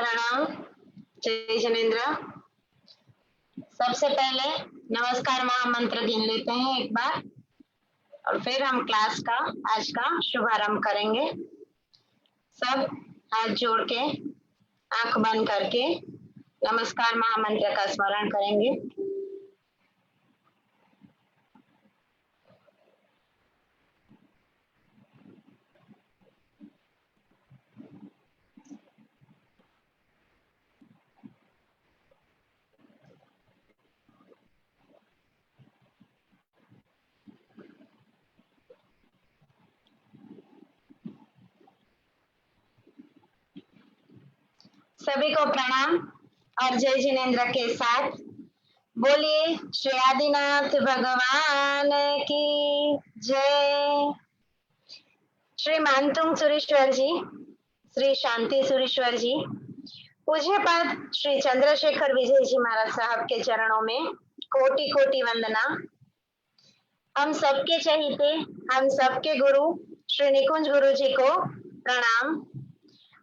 प्रणाम। जय जिनेन्द्र। सबसे पहले नमस्कार महामंत्र गिन लेते हैं एक बार और फिर हम क्लास का आज का शुभारंभ करेंगे। सब हाथ जोड़ के आंख बंद करके नमस्कार महामंत्र का स्मरण करेंगे। सभी को प्रणाम और जय जिनेन्द्र के साथ बोलिए श्री आदिनाथ भगवान की जय। श्री मानतुंग सुरेश्वर जी, श्री शांति सुरेश्वर जी, पूज्य पद श्री चंद्रशेखर विजय जी महाराज साहब के चरणों में कोटि कोटि वंदना। हम सबके चहीते, हम सबके गुरु श्री निकुंज गुरु जी को प्रणाम।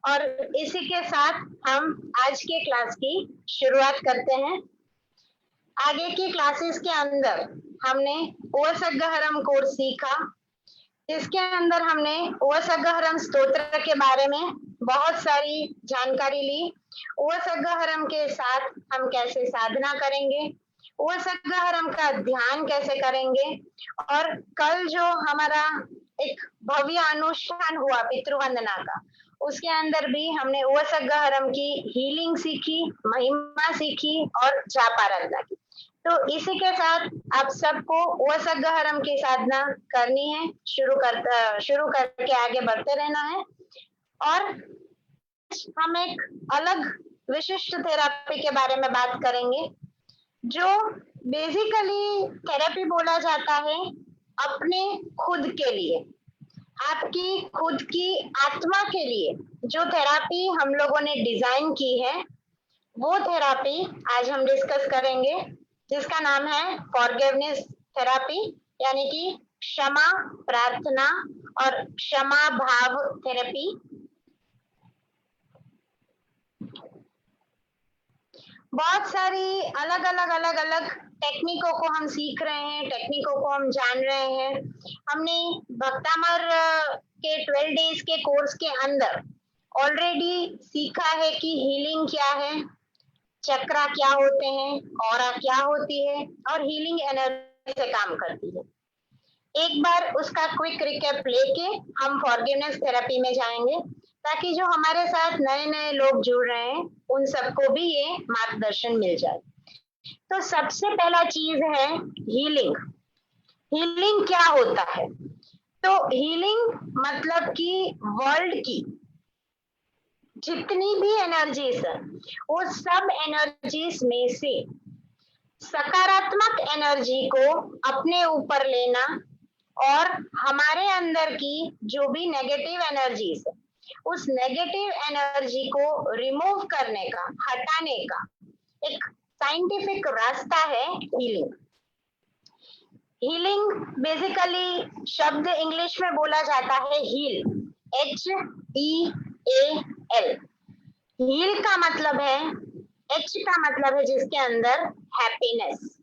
और इसी के साथ हम आज के क्लास की शुरुआत करते हैं। आगे की क्लासेस के अंदर हमने ओवसगहरम कोर्स सीखा, जिसके अंदर हमने ओवसगहरम स्तोत्र के बारे में बहुत सारी जानकारी ली। ओवसगहरम के साथ हम कैसे साधना करेंगे, ओवसगहरम का ध्यान कैसे करेंगे, और कल जो हमारा एक भव्य अनुष्ठान हुआ पितृवंदना का, उसके अंदर भी हमने ओवसगहरम की हीलिंग सीखी, महिमा सीखी और जापाराधना की। तो इसी के साथ आप सबको ओवसगहरम की साधना करनी है, शुरू करके आगे बढ़ते रहना है। और हम एक अलग विशिष्ट थेरापी के बारे में बात करेंगे, जो बेसिकली थेरेपी बोला जाता है अपने खुद के लिए, आपकी खुद की आत्मा के लिए। जो थेरापी हम लोगों ने डिजाइन की है वो थेरापी आज हम डिस्कस करेंगे, जिसका नाम है फॉरगिवनेस थेरापी, यानी कि क्षमा प्रार्थना और क्षमा भाव थेरेपी। बहुत सारी अलग अलग टेक्निकों को हम सीख रहे हैं, टेक्निकों को हम जान रहे हैं। हमने भक्तामर के 12 डेज के कोर्स के अंदर ऑलरेडी सीखा है कि हीलिंग क्या है, चक्रा क्या होते हैं, ऑरा क्या होती है और हीलिंग एनर्जी से काम करती है। एक बार उसका क्विक रिकैप लेके हम फॉरगिवनेस थेरेपी में जाएंगे, ताकि जो हमारे साथ नए नए लोग जुड़ रहे हैं उन सबको भी ये मार्गदर्शन मिल जाए। तो सबसे पहला चीज है हीलिंग। हीलिंग क्या होता है? तो हीलिंग मतलब कि वर्ल्ड की जितनी भी एनर्जीज है, वो सब एनर्जीज में से सकारात्मक एनर्जी को अपने ऊपर लेना और हमारे अंदर की जो भी नेगेटिव एनर्जीज है, उस नेगेटिव एनर्जी को रिमूव करने का, हटाने का एक साइंटिफिक रास्ता है हीलिंग। हीलिंग बेसिकली शब्द इंग्लिश में बोला जाता है हील, HEAL। हील का मतलब है, H का मतलब है जिसके अंदर हैप्पीनेस।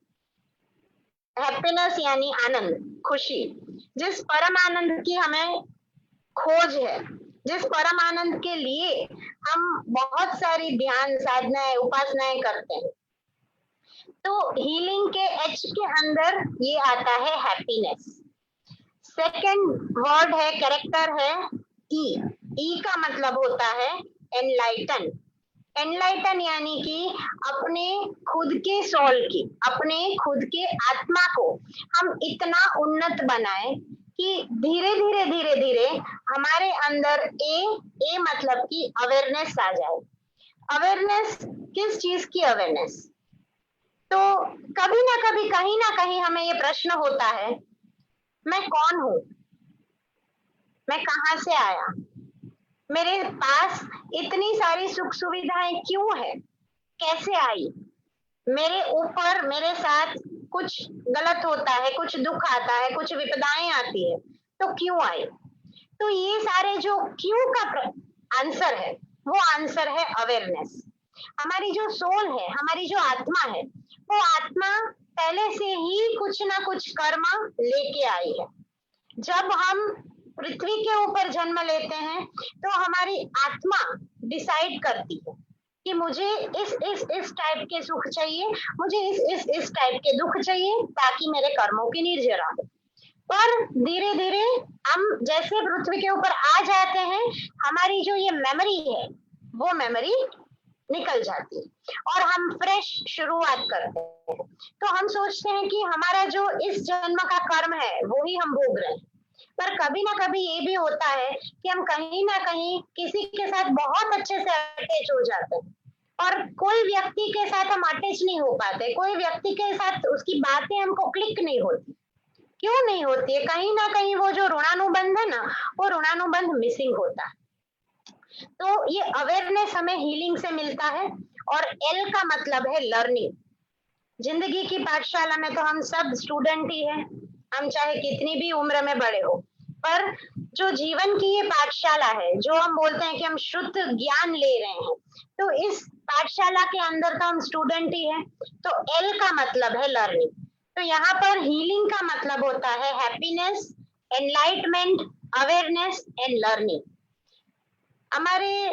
हैप्पीनेस यानी आनंद, खुशी। जिस परम आनंद की हमें खोज है, जिस परम आनंद के लिए हम बहुत सारी ध्यान साधनाएं उपासनाएं करते हैं, तो हीलिंग के H के अंदर ये आता है हैप्पीनेस। सेकंड वर्ड है, कैरेक्टर है E का मतलब होता है एनलाइटन। एनलाइटन यानी कि अपने खुद के सोल की, अपने खुद के आत्मा को हम इतना उन्नत बनाए कि धीरे धीरे हमारे अंदर ए मतलब कि अवेयरनेस आ जाए। अवेयरनेस किस चीज की अवेयरनेस? तो कभी ना कभी, कहीं ना कहीं हमें ये प्रश्न होता है, मैं कौन हूं, मैं कहां से आया, मेरे पास इतनी सारी सुख सुविधाएं क्यों है, कैसे आई, मेरे ऊपर मेरे साथ कुछ गलत होता है, कुछ दुख आता है, कुछ विपदाएं आती है, तो क्यों आई? तो ये सारे जो क्यों का आंसर है, वो आंसर है अवेयरनेस। हमारी जो सोल है, हमारी जो आत्मा है, वो आत्मा पहले से ही कुछ ना कुछ कर्म लेके आई है। जब हम पृथ्वी के ऊपर जन्म लेते हैं तो हमारी आत्मा डिसाइड करती है कि मुझे इस टाइप के सुख चाहिए, मुझे इस टाइप के दुख चाहिए, ताकि मेरे कर्मों की निर्जरा हो। पर धीरे धीरे हम जैसे पृथ्वी के ऊपर आ जाते हैं, हमारी जो ये मेमोरी है वो मेमोरी निकल जाती है और हम फ्रेश शुरुआत करते हैं। तो हम सोचते हैं कि हमारा जो इस जन्म का कर्म है वो ही हम भोग रहे हैं। पर कभी ना कभी ये भी होता है कि हम कहीं ना कहीं किसी के साथ बहुत अच्छे से अटैच हो जाते हैं और कोई व्यक्ति के साथ हम अटैच नहीं हो पाते, कोई व्यक्ति के साथ उसकी बातें हमको क्लिक नहीं होती। क्यों नहीं होती है? कहीं ना कहीं वो जो ऋणानुबंध है ना, वो ऋणानुबंध मिसिंग होता है। तो ये अवेयरनेस हमें हीलिंग से मिलता है। और एल का मतलब है लर्निंग। जिंदगी की पाठशाला में तो हम सब स्टूडेंट ही हैं, हम चाहे कितनी भी उम्र में बड़े हो, पर जो जीवन की ये पाठशाला है, जो हम बोलते हैं कि हम शुद्ध ज्ञान ले रहे हैं, तो इस पाठशाला के अंदर तो हम स्टूडेंट ही हैं। तो एल का मतलब है लर्निंग। तो यहाँ पर हीलिंग का मतलब होता है happiness, enlightenment, awareness and learning. हमारे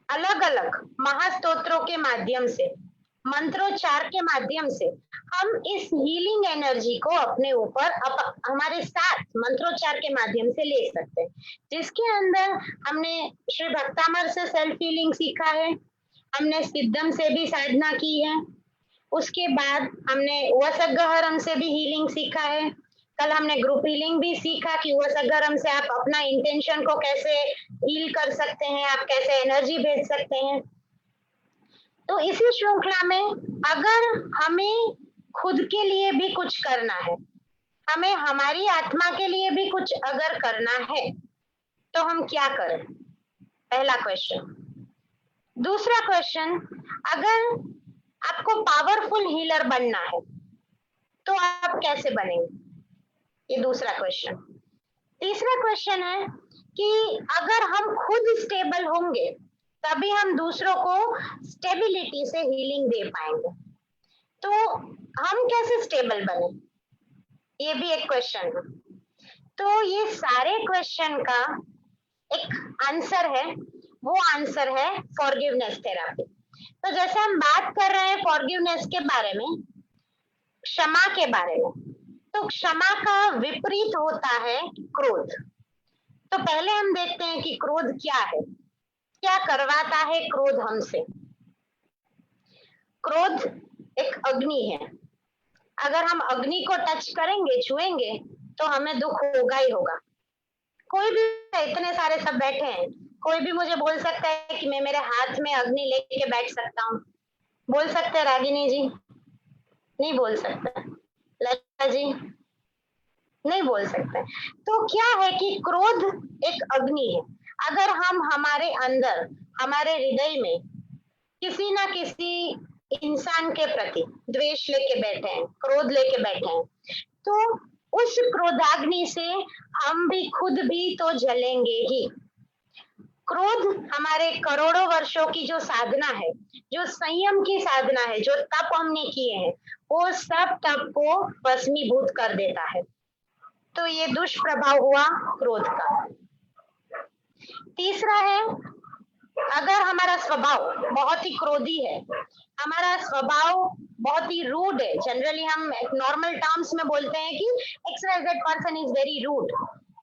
अलग अलग महास्तोत्रों के माध्यम से, मंत्रोच्चार के माध्यम से हम इस हीलिंग एनर्जी को अपने ऊपर हमारे साथ मंत्रोच्चार के माध्यम से ले सकते हैं, जिसके अंदर हमने श्री भक्तामर से सेल्फ हीलिंग सीखा है, हमने सिद्धम से भी साधना की है, उसके बाद हमने वसगहरम से भी हीलिंग सीखा है। कल हमने ग्रुप हीलिंग भी सीखा कि वसगहरम से आप अपना इंटेंशन को कैसे हील कर सकते हैं, आप कैसे एनर्जी भेज सकते हैं। तो इसी श्रृंखला में अगर हमें खुद के लिए भी कुछ करना है, हमें हमारी आत्मा के लिए भी कुछ अगर करना है, तो हम क्या करें? पहला क्वेश्चन। दूसरा क्वेश्चन, अगर आपको पावरफुल हीलर बनना है तो आप कैसे बनेंगे? ये दूसरा क्वेश्चन। तीसरा क्वेश्चन है कि अगर हम खुद स्टेबल होंगे तभी हम दूसरों को स्टेबिलिटी से हीलिंग दे पाएंगे। तो हम कैसे स्टेबल बने, ये भी एक क्वेश्चन है। तो ये सारे क्वेश्चन का एक आंसर है, वो आंसर है फॉरगिवनेस थेरापी। तो जैसे हम बात कर रहे हैं फॉरगिवनेस के बारे में, क्षमा के बारे में, तो क्षमा का विपरीत होता है क्रोध। तो पहले हम देखते हैं कि क्रोध क्या है, क्या करवाता है क्रोध हमसे। क्रोध एक अग्नि है। अगर हम अग्नि को टच करेंगे, छुएंगे, तो हमें दुख होगा ही होगा। कोई भी, इतने सारे सब बैठे हैं, कोई भी मुझे बोल सकता है कि मैं मेरे हाथ में अग्नि लेके बैठ सकता हूँ? बोल सकते हैं रागिनी जी? नहीं बोल सकता। लता जी नहीं बोल सकते। तो क्या है कि क्रोध एक अग्नि है। अगर हम हमारे अंदर, हमारे हृदय में किसी ना किसी इंसान के प्रति द्वेष लेके बैठे हैं, क्रोध लेके बैठे हैं, तो उस क्रोधाग्नि से हम भी खुद भी तो जलेंगे ही। क्रोध हमारे करोड़ों वर्षों की जो साधना है, जो संयम की साधना है, जो तप हमने किए हैं, वो सब तप को भस्मीभूत कर देता है। तो ये दुष्प्रभाव हुआ क्रोध का। तीसरा है, अगर हमारा स्वभाव बहुत ही क्रोधी है, हमारा स्वभाव बहुत ही रूड है, जनरली हम नॉर्मल टर्म्स में बोलते हैं कि XYZ person is very rude,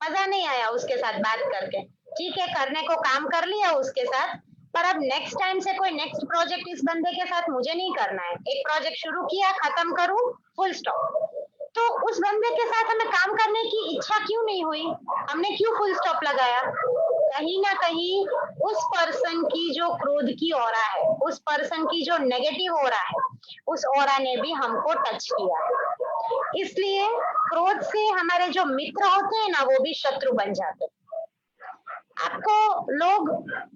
मजा नहीं आया उसके साथ बात करके, ठीक है करने को काम कर लिया उसके साथ, पर अब नेक्स्ट टाइम से कोई नेक्स्ट प्रोजेक्ट इस बंदे के साथ मुझे नहीं करना है। एक प्रोजेक्ट शुरू किया, खत्म करूं, फुल स्टॉप। तो उस बंदे के साथ हमें काम करने की इच्छा क्यों नहीं हुई? हमने क्यों फुल स्टॉप लगाया? कहीं ना कहीं उस पर्सन की जो क्रोध की ऑरा है, उस पर्सन की जो नेगेटिव ऑरा है, उस ऑरा ने भी हमको टच किया है। इसलिए क्रोध से हमारे जो मित्र होते हैं ना, वो भी शत्रु बन जाते हैं। आपको लोग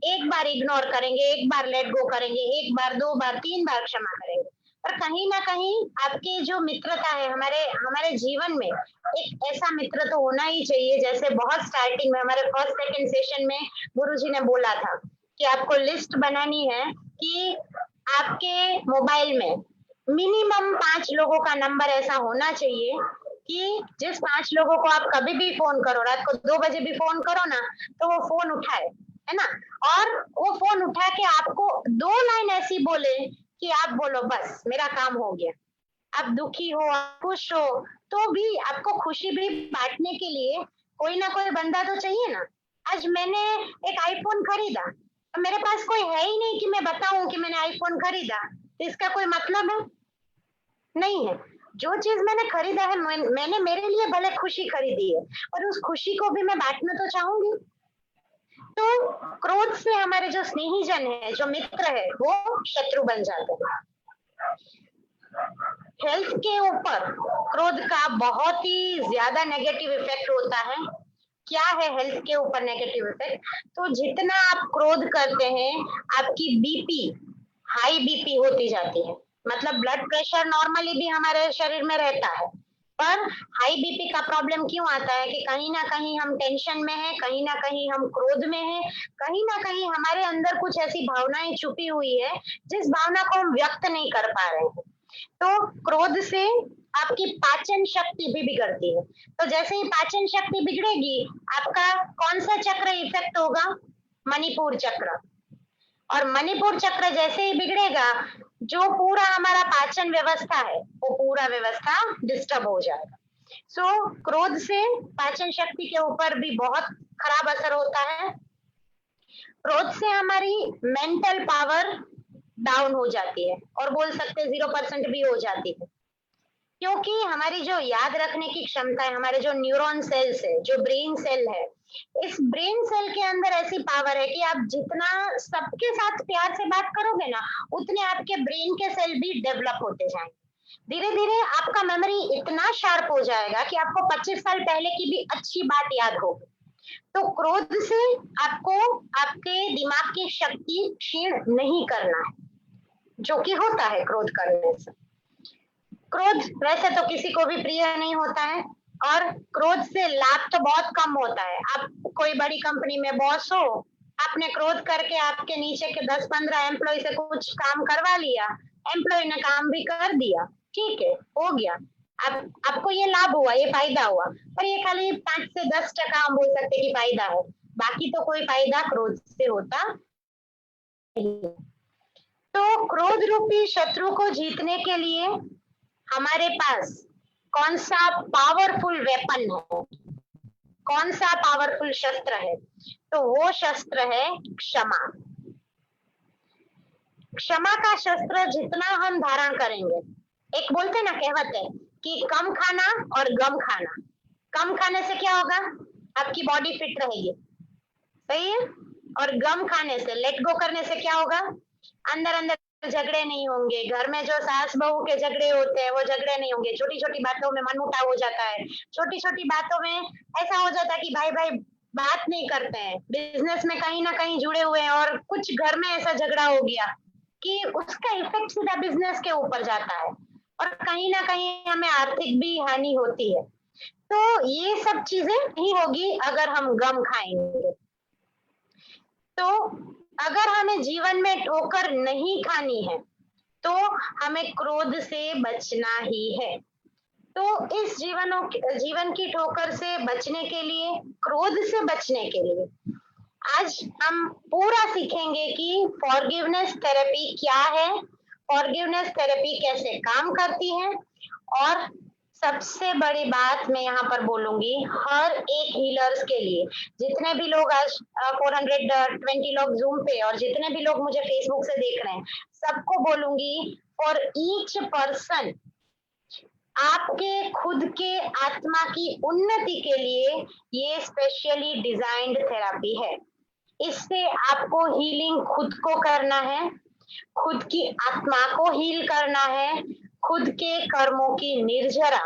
एक बार इग्नोर करेंगे, एक बार लेट गो करेंगे, एक बार, दो बार, तीन बार क्षमा करेंगे, पर कहीं ना कहीं आपकी जो मित्रता है, हमारे हमारे जीवन में एक ऐसा मित्र तो होना ही चाहिए। जैसे बहुत स्टार्टिंग में हमारे फर्स्ट सेकंड सेशन में गुरुजी ने बोला था कि आपको लिस्ट बनानी है कि आपके मोबाइल में मिनिमम 5 लोगों का नंबर ऐसा होना चाहिए कि जिस 5 लोगों को आप कभी भी फोन करो, रात को 2 बजे भी फोन करो ना, तो वो फोन उठाए, है ना? और वो फोन उठा के आपको 2 लाइन ऐसी बोले कि आप बोलो बस मेरा काम हो गया। आप दुखी हो, आप खुश हो, तो भी आपको खुशी भी बांटने के लिए कोई ना कोई बंदा तो चाहिए ना। आज मैंने एक आईफोन खरीदा, मेरे पास कोई है ही नहीं कि मैं बताऊं कि मैंने आईफोन खरीदा, तो इसका कोई मतलब है नहीं है। जो चीज मैंने खरीदा है, मैंने मेरे लिए भले खुशी खरीदी है, और उस खुशी को भी मैं बांटना तो चाहूंगी। तो क्रोध से हमारे जो स्नेही जन है, जो मित्र है, वो शत्रु बन जाते हैं। हेल्थ के ऊपर क्रोध का बहुत ही ज्यादा नेगेटिव इफेक्ट होता है। क्या है हेल्थ के ऊपर नेगेटिव इफेक्ट? तो जितना आप क्रोध करते हैं, आपकी बीपी, हाई बीपी होती जाती है। मतलब ब्लड प्रेशर नॉर्मली भी हमारे शरीर में रहता है, पर हाई बीपी का प्रॉब्लम क्यों आता है कि कहीं ना कहीं हम टेंशन में है, कहीं ना कहीं हम क्रोध में है, कहीं ना कहीं हमारे अंदर कुछ ऐसी भावनाएं छुपी हुई है जिस भावना को हम व्यक्त नहीं कर पा रहे हैं। तो क्रोध से आपकी पाचन शक्ति भी बिगड़ती है। तो जैसे ही पाचन शक्ति बिगड़ेगी, आपका कौन सा चक्र इफेक्ट होगा? मणिपुर चक्र। और मणिपुर चक्र जैसे ही बिगड़ेगा, जो पूरा हमारा पाचन व्यवस्था है, वो पूरा व्यवस्था डिस्टर्ब हो जाएगा। सो क्रोध से पाचन शक्ति के ऊपर भी बहुत खराब असर होता है। क्रोध से हमारी मेंटल पावर डाउन हो जाती है, और बोल सकते 0% भी हो जाती है, क्योंकि हमारी जो याद रखने की क्षमता है, हमारे जो न्यूरॉन सेल्स है, जो ब्रेन सेल है, इस ब्रेन सेल के अंदर ऐसी पावर है कि आप जितना सबके साथ प्यार से बात करोगे ना, उतने आपके ब्रेन के सेल भी डेवलप होते जाएंगे। धीरे धीरे आपका मेमोरी इतना शार्प हो जाएगा कि आपको 25 साल पहले की भी अच्छी बात याद होगी। तो क्रोध से आपको आपके दिमाग की शक्ति क्षीण नहीं करना है, जो कि होता है क्रोध करने से। क्रोध वैसे तो किसी को भी प्रिय नहीं होता है, और क्रोध से लाभ तो बहुत कम होता है। आप कोई बड़ी कंपनी में बॉस हो, आपने क्रोध करके आपके नीचे के 10-15 एम्प्लॉय से कुछ काम करवा लिया, एम्प्लॉय ने काम भी कर दिया, ठीक है, हो गया। आपको ये लाभ हुआ, ये फायदा हुआ, पर ये खाली 5 से 10% हम बोल सकते कि फायदा है, बाकी तो कोई फायदा क्रोध से होता नहीं। तो क्रोध रूपी शत्रु को जीतने के लिए हमारे पास कौन सा पावरफुल वेपन है, कौन सा पावरफुल शस्त्र है? तो वो शस्त्र है क्षमा। क्षमा का शस्त्र जितना हम धारण करेंगे, एक बोलते ना कहावत है कि कम खाना और गम खाना। कम खाने से क्या होगा? आपकी बॉडी फिट रहेगी, सही है। और गम खाने से, लेट गो करने से क्या होगा? अंदर अंदर झगड़े नहीं होंगे, घर में जो सास बहू के झगड़े होते हैं वो झगड़े नहीं होंगे, छोटी छोटी बातों में मनमुटाव हो जाता है, छोटी छोटी बातों में ऐसा हो जाता है कि भाई भाई बात नहीं करते हैं, बिजनेस में कहीं ना कहीं जुड़े हुए हैं, और कुछ घर में ऐसा झगड़ा हो गया कि उसका इफेक्ट सीधा बिजनेस के ऊपर जाता है, और कहीं ना कहीं हमें आर्थिक भी हानि होती है। तो ये सब चीजें नहीं होगी अगर हम गम खाएंगे। तो अगर हमें जीवन में ठोकर नहीं खानी है, तो हमें क्रोध से बचना ही है। तो इस जीवन की ठोकर से बचने के लिए, क्रोध से बचने के लिए, आज हम पूरा सीखेंगे कि फॉरगिवनेस थेरेपी क्या है, फॉरगिवनेस थेरेपी कैसे काम करती है, और सबसे बड़ी बात मैं यहाँ पर बोलूंगी हर एक हीलर्स के लिए, जितने भी लोग आज 420 लोग जूम पे, और जितने भी लोग मुझे फेसबुक से देख रहे हैं, सबको बोलूंगी फॉर ईच पर्सन, आपके खुद के आत्मा की उन्नति के लिए ये स्पेशली डिजाइंड थेरेपी है। इससे आपको हीलिंग खुद को करना है, खुद की आत्मा को हील करना है, खुद के कर्मों की निर्जरा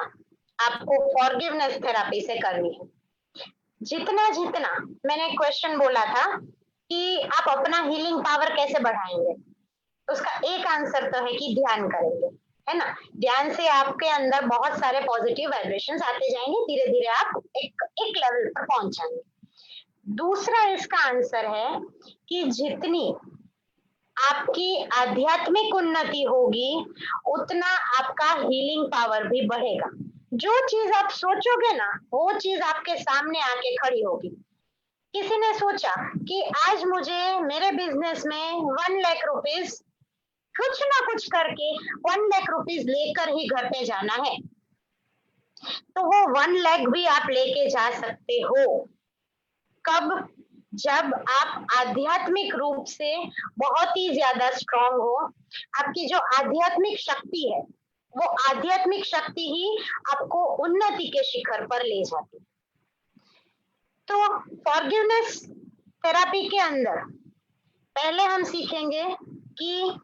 आपको फॉरगिवनेस थेरेपी से करनी है। जितना जितना मैंने क्वेश्चन बोला था कि आप अपना हीलिंग पावर कैसे बढ़ाएंगे, उसका एक आंसर तो है कि ध्यान करेंगे, है ना? ध्यान से आपके अंदर बहुत सारे पॉजिटिव वाइब्रेशंस आते जाएंगे, धीरे धीरे आप एक लेवल पर पहुंच जाएंगे। दूसरा इसका आंसर है कि जितनी आपकी आध्यात्मिक उन्नति होगी उतना आपका हीलिंग पावर भी बढ़ेगा। जो चीज आप सोचोगे ना वो चीज आपके सामने आके खड़ी होगी। किसी ने सोचा कि आज मुझे मेरे बिजनेस में 1 लाख रुपीज कुछ ना कुछ करके 1 लाख रुपीज लेकर ही घर पे जाना है, तो वो 1 लाख भी आप लेके जा सकते हो। कब? जब आप आध्यात्मिक रूप से बहुत ही ज्यादा स्ट्रांग हो। आपकी जो आध्यात्मिक शक्ति है वो आध्यात्मिक शक्ति ही आपको उन्नति के शिखर पर ले जाती। तो फॉरगिवनेस थेरापी के अंदर पहले हम सीखेंगे कि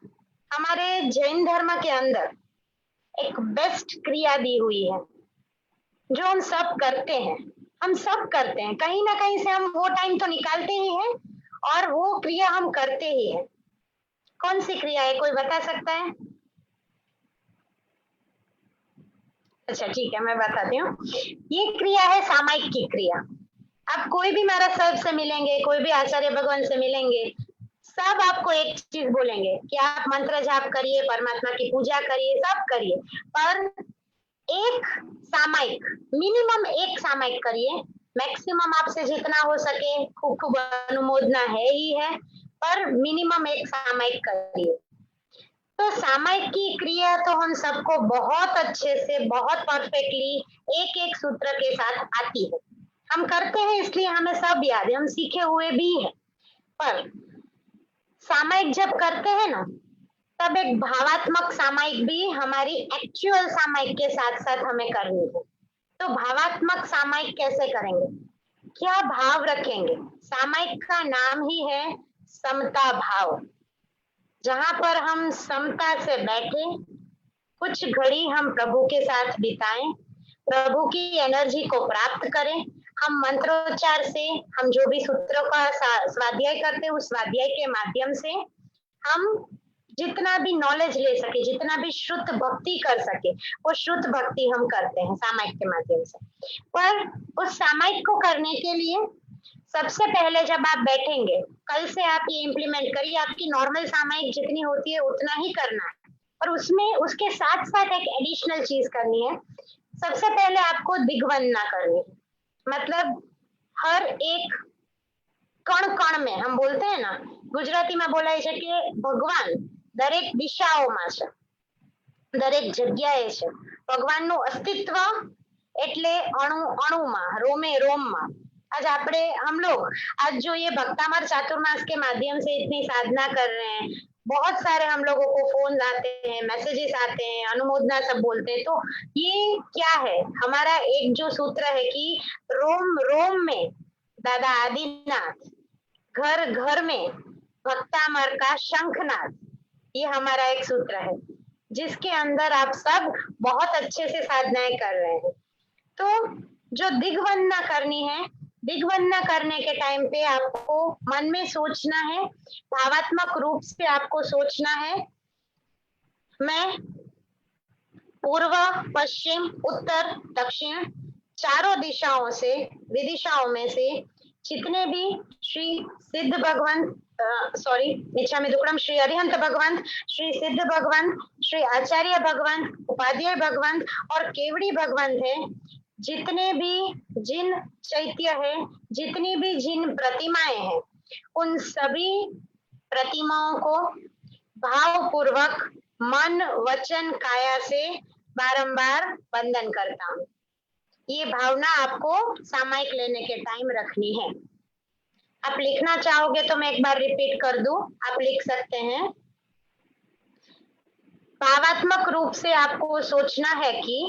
हमारे जैन धर्म के अंदर एक बेस्ट क्रिया दी हुई है जो हम सब करते हैं। हम सब करते हैं, कहीं ना कहीं से हम वो टाइम तो निकालते ही हैं और वो क्रिया हम करते ही हैं। कौन सी क्रिया है, कोई बता सकता है? अच्छा ठीक है, मैं बताती हूँ। ये क्रिया है सामायिक की क्रिया। आप कोई भी महाराज साहब से मिलेंगे, कोई भी आचार्य भगवान से मिलेंगे, सब आपको एक चीज बोलेंगे कि आप मंत्र जाप करिए, परमात्मा की पूजा करिए, सब करिए, पर एक सामायिक, मिनिमम एक सामायिक करिए। मैक्सिमम आपसे जितना हो सके खूब खूब अनुमोदना है ही है, पर मिनिमम एक सामायिक करिए। तो सामायिक की क्रिया तो हम सबको बहुत अच्छे से, बहुत परफेक्टली एक एक सूत्र के साथ आती है। हम करते हैं इसलिए हमें सब याद है, हम सीखे हुए भी हैं। पर सामायिक जब करते हैं ना, तब एक भावात्मक सामायिक भी हमारी एक्चुअल सामायिक के साथ साथ हमें करनी है। तो भावात्मक सामायिक कैसे करेंगे, क्या भाव रखेंगे? सामायिक का नाम ही है समता भाव, जहां पर हम समता से बैठे कुछ घड़ी हम प्रभु के साथ बिताएं, प्रभु की एनर्जी को प्राप्त करें। हम मंत्रोच्चार से, हम जो भी सूत्रों का स्वाध्याय करते हैं उस स्वाध्याय के माध्यम से हम जितना भी नॉलेज ले सके, जितना भी शुद्ध भक्ति कर सके, वो शुद्ध भक्ति हम करते हैं सामायिक के माध्यम से। पर उस सामायिक को करने के लिए सबसे पहले जब आप बैठेंगे, कल से आप ये इम्प्लीमेंट करिए, आपकी नॉर्मल सामायिक जितनी होती है उतना ही करना है, और उसमें उसके साथ साथ एक एडिशनल चीज करनी है। सबसे पहले आपको दिग्वंदना करनी है, मतलब हर एक कण कण में, हम बोलते हैं ना ગુજરાતીમાં બોલાય છે કે ભગવાન દરેક દિશાઓમાં છે, દરેક જગ્યાએ છે। ભગવાનનું અસ્તિત્વ એટલે અણુ અણુમાં, रोमे रोमમાં। आज आपने हम लोग आज जो ये भक्तामर चातुर्मास के माध्यम से इतनी साधना कर रहे हैं, बहुत सारे हम लोगों को फोन आते हैं, मैसेजेस आते हैं, अनुमोदना सब बोलते हैं, तो ये क्या है? हमारा एक जो सूत्र है कि रोम रोम में दादा आदिनाथ, घर घर में भक्तामर का शंखनाद, ये हमारा एक सूत्र है जिसके अंदर आप सब बहुत अच्छे से साधनाएं कर रहे हैं। तो जो दिग्वंदना करनी है, दिग्वंदना करने के टाइम पे आपको मन में सोचना है, भावात्मक रूप से आपको सोचना है, मैं पूर्व, पश्चिम, उत्तर, दक्षिण चारों दिशाओं से, विदिशाओं में से जितने भी श्री सिद्ध भगवंत, सॉरी नीचा में दुकड़म, श्री अरिहंत भगवंत, श्री सिद्ध भगवंत, श्री आचार्य भगवंत, उपाध्याय भगवंत और केवड़ी भगवंत है, जितने भी जिन चैत्य है, जितनी भी जिन प्रतिमाएं हैं, उन सभी प्रतिमाओं को भावपूर्वक मन, वचन, काया से बारंबार वंदन करता हूँ। ये भावना आपको सामायिक लेने के टाइम रखनी है। आप लिखना चाहोगे तो मैं एक बार रिपीट कर दूं, आप लिख सकते हैं। भावात्मक रूप से आपको सोचना है कि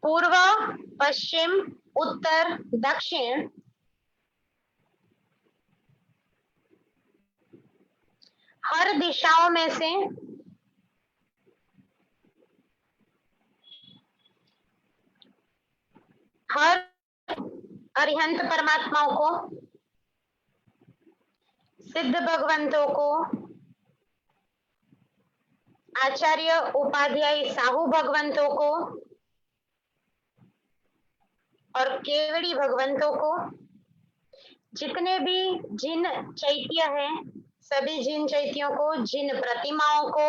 पूर्व, पश्चिम, उत्तर, दक्षिण हर दिशाओं में से हर अरिहंत परमात्माओं को, सिद्ध भगवंतों को, आचार्य उपाध्याय साहू भगवंतों को, और केवड़ी भगवंतों को, जितने भी जिन चैत्य हैं, सभी जिन चैत्यों को, जिन प्रतिमाओं को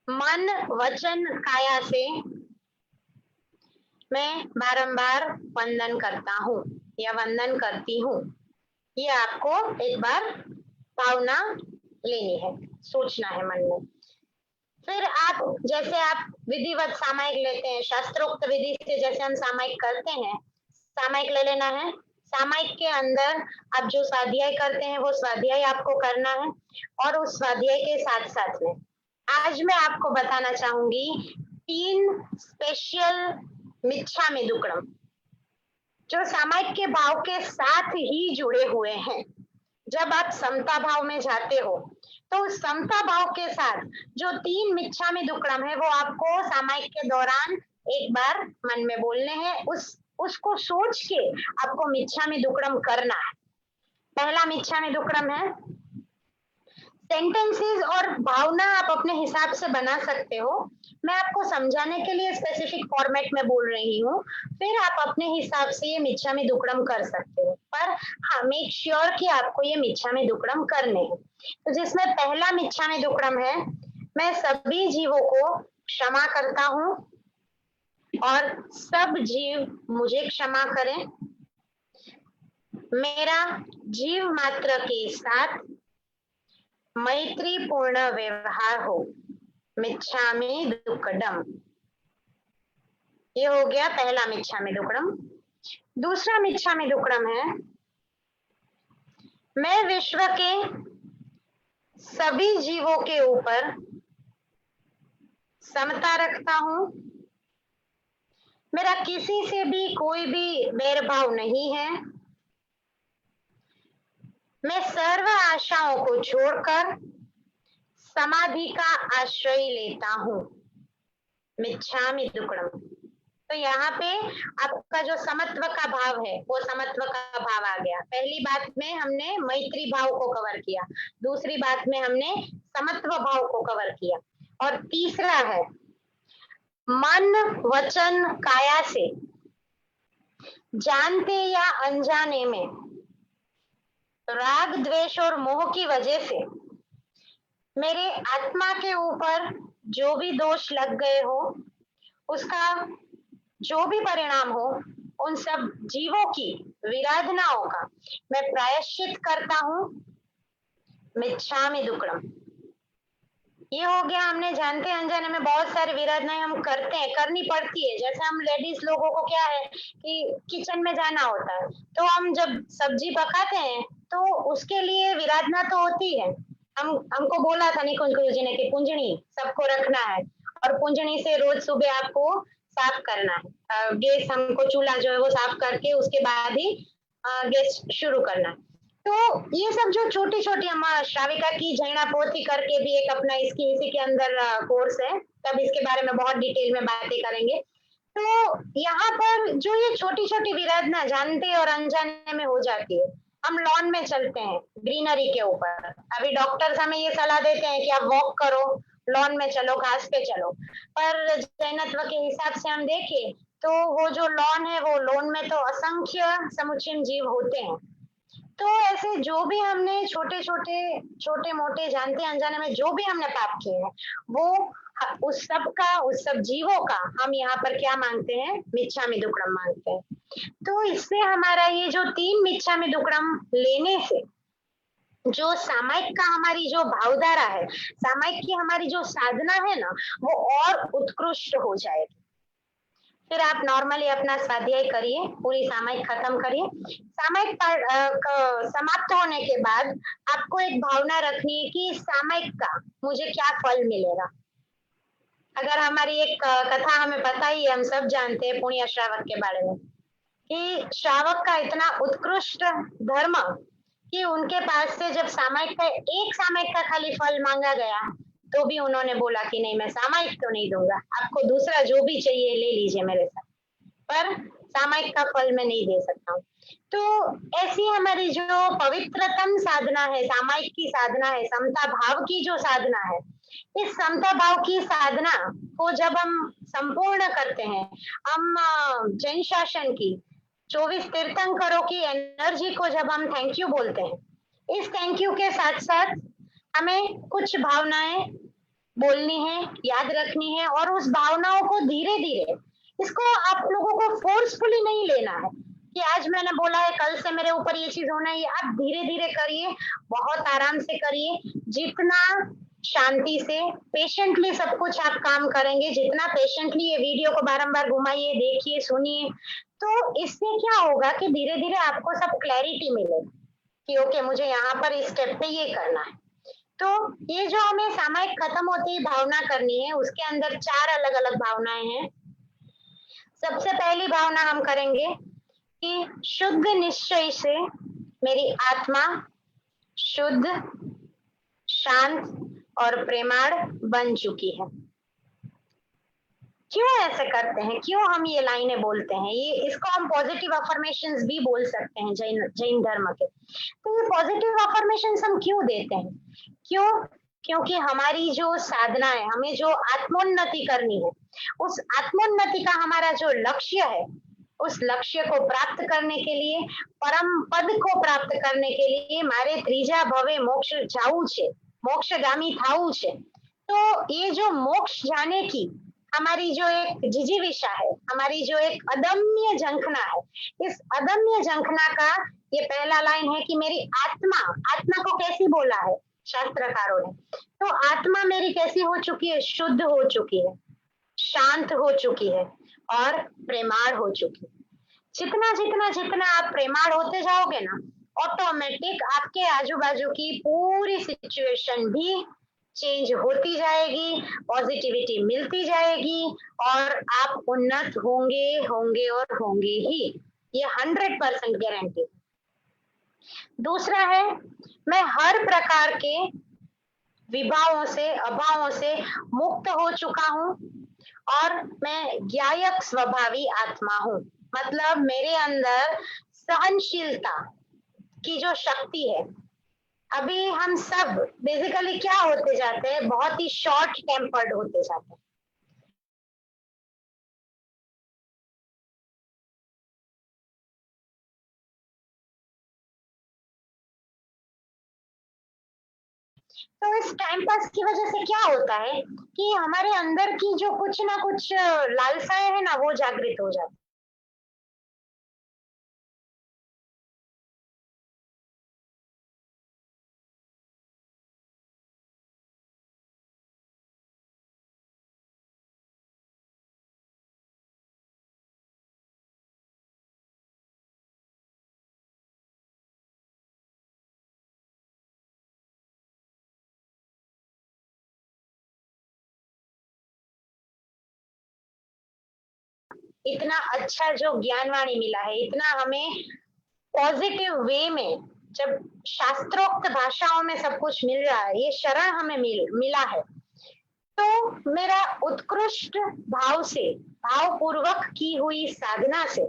मन वचन काया से मैं बारंबार वंदन करता हूँ या वंदन करती हूँ। ये आपको एक बार भावना लेनी है, सोचना है मन में। फिर आप जैसे आप विधिवत सामायिक लेते हैं, शास्त्रोक्त विधि से जैसे हम सामायिक करते हैं, सामायिक ले लेना है। सामायिक के अंदर आप जो स्वाध्याय करते हैं वो स्वाध्याय आपको करना है, और उस स्वाध्याय के साथ साथ में आज मैं आपको बताना चाहूंगी 3 स्पेशल मिच्छामी दुक्कड़म जो सामायिक के भाव के साथ ही जुड़े हुए हैं। जब आप समता भाव में जाते हो तो उस समता भाव के साथ जो 3 मिच्छामी दुक्कड़म है वो आपको सामायिक के दौरान एक बार मन में बोलने हैं। उसको सोच के आपको मिच्छामी दुक्कड़म करना है। पहला मिच्छामी दुक्कड़म है, सेंटेंसेस और भावना आप अपने हिसाब से बना सकते हो। मैं आपको समझाने के लिए स्पेसिफिक फॉर्मेट में बोल रही हूँ, फिर आप अपने हिसाब से ये मिच्छामी दुक्कड़म कर सकते हो, पर हाँ मेक श्योर कि आपको ये मिच्छामी दुक्कड़म करने हैं। तो जिसमें पहला मिच्छामी दुक्कड़म है, मैं सभी जीवों को क्षमा करता हूँ और सब जीव मुझे क्षमा करें। मेरा जीव मात्र के साथ मैत्रीपूर्ण व्यवहार हो, मिच्छामी दुक्कडम। ये हो गया पहला मिच्छामी दुक्कडम। दूसरा मिच्छामी दुक्कडम है, मैं विश्व के सभी जीवों के ऊपर समता रखता हूं। मेरा किसी से भी कोई भी भेदभाव नहीं है। मैं सर्व आशाओं को छोड़कर समाधि का आश्रय लेता हूँ, मिच्छामी दुक्कडम। तो यहाँ पे आपका जो समत्व का भाव है वो समत्व का भाव आ गया। पहली बात में हमने मैत्री भाव को कवर किया, दूसरी बात में हमने समत्व भाव को कवर किया, और तीसरा है मन वचन काया से जानते या अनजाने में राग द्वेष और मोह की वजह से मेरे आत्मा के ऊपर जो भी दोष लग गए हो, उसका जो भी परिणाम हो, उन सब जीवों की विराधनाओं का मैं प्रायश्चित करता हूँ, मिच्छामी दुक्कडम। ये हो गया, हमने जानते अनजाने में बहुत सारी विराधनाएं हम करते हैं, करनी पड़ती है। जैसे हम लेडीज लोगों को क्या है कि किचन में जाना होता है, तो हम जब सब्जी पकाते हैं तो उसके लिए विराधना तो होती है। हमको बोला था निकुंज गुरु जी ने कि पुंजनी सबको रखना है, और पुंजनी से रोज सुबह आपको साफ करना है। गैस हमको चूल्हा जो है वो साफ करके उसके बाद ही गैस शुरू करना है। तो ये सब जो छोटी छोटी हम श्राविका की जैना पोथी करके भी एक अपना इसकी इसी के अंदर कोर्स है, तब इसके बारे में बहुत डिटेल में बातें करेंगे। तो यहाँ पर जो ये छोटी छोटी विराधना जानते और अनजाने में हो जाती है। हम लॉन में चलते हैं ग्रीनरी के ऊपर, अभी डॉक्टर्स हमें ये सलाह देते हैं कि आप वॉक करो, लॉन में चलो, घास पे चलो, पर जैनत्व के हिसाब से हम देखें तो वो जो लॉन है वो लॉन में तो असंख्य समुच्चय जीव होते हैं। तो ऐसे जो भी हमने छोटे मोटे जानते अनजाने में जो भी हमने पाप किए हैं, वो उस सब जीवों का हम यहाँ पर क्या मांगते हैं, मिच्छामी दुक्कडम मांगते हैं। तो इससे हमारा ये जो 3 मिच्छामी दुक्कडम लेने से जो सामायिक का हमारी जो भावधारा है, सामायिक की हमारी जो साधना है ना, वो और उत्कृष्ट हो जाएगी। फिर आप नॉर्मली अपना स्वाध्याय करिए, पूरी सामायिक खत्म करिए। सामायिक समाप्त होने के बाद आपको एक भावना रखनी है कि सामायिक का मुझे क्या फल मिलेगा। अगर हमारी एक कथा हमें पता ही है, हम सब जानते हैं पुण्य श्रावक के बारे में, कि श्रावक का इतना उत्कृष्ट धर्म कि उनके पास से जब एक सामायिक का खाली फल मांगा गया तो भी उन्होंने बोला कि नहीं, मैं सामायिक तो नहीं दूंगा, आपको दूसरा जो भी चाहिए ले लीजिए मेरे साथ, पर सामायिक का फल मैं नहीं दे सकता हूँ। तो ऐसी हमारी जो पवित्रतम साधना है, सामायिक की साधना है, समता भाव की जो साधना है, इस समता भाव की साधना को जब हम संपूर्ण करते हैं, हम जैन शासन की 24 तीर्थंकरों की एनर्जी को जब हम थैंक यू बोलते हैं, इस थैंक यू के साथ साथ हमें कुछ भावनाएं बोलनी है, याद रखनी है, और उस भावनाओं को धीरे धीरे, इसको आप लोगों को फोर्सफुली नहीं लेना है कि आज मैंने बोला है कल से मेरे ऊपर ये चीज होना है। आप धीरे धीरे करिए, बहुत आराम से करिए, जितना शांति से पेशेंटली सब कुछ आप काम करेंगे, जितना पेशेंटली ये वीडियो को बारंबार घुमाइए, देखिए, सुनिए, तो इससे क्या होगा कि धीरे धीरे आपको सब क्लैरिटी मिलेगी कि ओके मुझे यहाँ पर इस स्टेप पे ये करना है। तो ये जो हमें सामायिक खत्म होती भावना करनी है, उसके अंदर 4 अलग अलग भावनाएं हैं। सबसे पहली भावना हम करेंगे कि शुद्ध निश्चय से मेरी आत्मा शुद्ध, शांत और प्रेमाळ बन चुकी है। क्यों ऐसे करते हैं, क्यों हम ये लाइनें बोलते हैं, ये इसको हम पॉजिटिव अफर्मेशंस भी बोल सकते हैं जैन जैन धर्म के। तो ये पॉजिटिव अफर्मेशंस हम क्यों देते हैं, क्यों? क्योंकि हमारी जो साधना है, हमें जो आत्मोन्नति करनी है, उस आत्मोन्नति का हमारा जो लक्ष्य है, उस लक्ष्य को प्राप्त करने के लिए, परम पद को प्राप्त करने के लिए मारे त्रीजा भवे मोक्ष जाऊ छे, मोक्षगामी थाऊ छे। तो ये जो मोक्ष जाने की हमारी जो एक जिजीविषा है, हमारी जो एक अदम्य झंखना है, इस अदम्य झंखना का ये पहला लाइन है कि मेरी आत्मा, आत्मा को कैसी बोला है शास्त्रकारों ने, तो आत्मा मेरी कैसी हो चुकी है, शुद्ध हो चुकी है, शांत हो चुकी है और प्रेमाळ हो चुकी है। जितना जितना जितना आप प्रेमाळ होते जाओगे ना, ऑटोमेटिक आपके आजू बाजू की पूरी सिचुएशन भी चेंज होती जाएगी, पॉजिटिविटी मिलती जाएगी, और आप उन्नत होंगे होंगे और होंगे ही, ये 100% गारंटी। दूसरा है, मैं हर प्रकार के विभावों से, अभावों से मुक्त हो चुका हूँ और मैं ज्ञायक स्वभावी आत्मा हूँ। मतलब मेरे अंदर सहनशीलता की जो शक्ति है, अभी हम सब बेसिकली क्या होते जाते हैं, बहुत ही शॉर्ट टेम्पर्ड होते जाते हैं। तो इस टाइम पास की वजह से क्या होता है कि हमारे अंदर की जो कुछ ना कुछ लालसाएं है ना, वो जागृत हो जाती है। इतना अच्छा जो ज्ञानवाणी मिला है, इतना हमें पॉजिटिव वे में, जब शास्त्रोक्त भाषाओं में सब कुछ मिल रहा है, ये शरण हमें मिला है, तो मेरा उत्कृष्ट भाव से, भावपूर्वक की हुई साधना से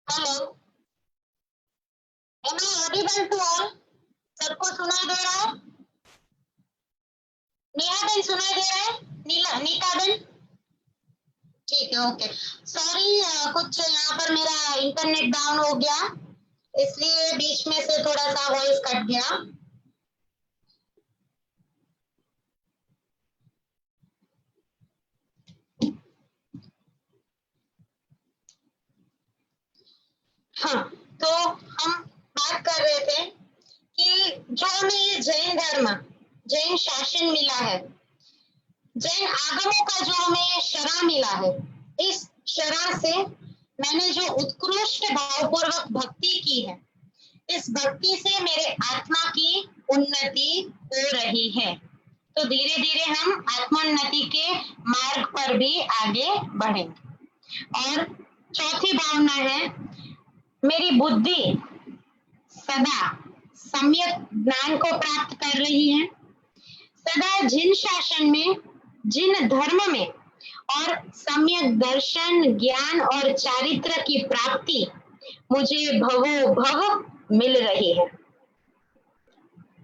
hello, am I audible to all? सबको सुनाई दे रहा है? नेहा बेन सुनाई दे रहा है? नीता बेन? ठीक है, ओके। सॉरी, कुछ यहाँ पर मेरा इंटरनेट डाउन हो गया, इसलिए बीच में से थोड़ा सा वॉइस कट गया। हाँ, तो हम बात कर रहे थे कि जो हमें ये जैन धर्म, जैन शासन मिला है, जैन आगमों का जो हमें शरण मिला है, इस शरण से मैंने जो उत्कृष्ट भावपूर्वक भक्ति की है, इस भक्ति से मेरे आत्मा की उन्नति हो रही है। तो धीरे धीरे हम आत्मोन्नति के मार्ग पर भी आगे बढ़ेंगे। और चौथी भावना है, मेरी बुद्धि सदा सम्यक ज्ञान को प्राप्त कर रही है, सदा जिन शासन में, जिन धर्म में और सम्यक दर्शन, ज्ञान और चारित्र की प्राप्ति मुझे भवो भव मिल रही है।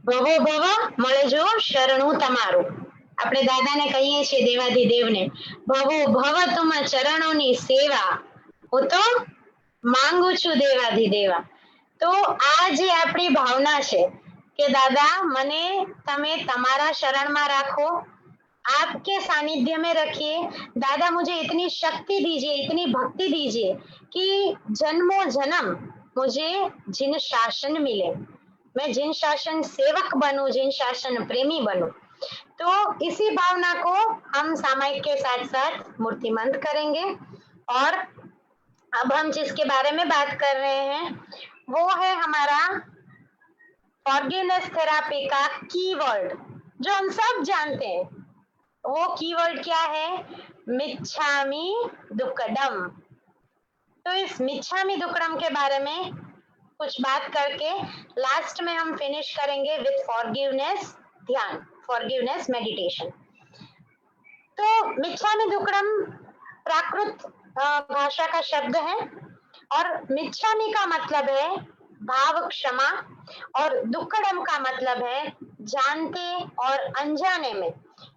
ભવો ભવ મળજો શરણું તમારું. આપણે દાદાને કહીએ છીએ દેવાધિદેવને, ભવો ભવ તુમ ચરણોની સેવા, હું તો માંગુ છું દેવાધિદેવા. તો આ જે આપણી ભાવના છે કે દાदा મને તમે તમારા શરણમાં રાખો, आपके सानिध्य में रखिए, दादा मुझे इतनी शक्ति दीजिए, इतनी भक्ति दीजिए कि जन्मों जन्म मुझे जिन शासन मिले, मैं जिन शासन सेवक बनूं, जिन शासन प्रेमी बनूं। तो इसी भावना को हम सामायिक के साथ साथ मूर्तिमंत करेंगे। और अब हम जिसके बारे में बात कर रहे हैं वो है हमारा फॉरगिवनेस थेरापी का कीवर्ड, जो हम सब जानते हैं। वो कीवर्ड क्या है? मिच्छामी दुक्कडम। तो इस मिच्छामी दुक्कडम के बारे में कुछ बात करके लास्ट में हम फिनिश करेंगे विथ फॉरगिवनेस ध्यान, फॉरगिवनेस मेडिटेशन। तो मिच्छामी दुक्कडम प्राकृत भाषा का शब्द है और मिच्छामी का मतलब है भाव क्षमा और दुक्कडम का मतलब है जानते और अनजाने में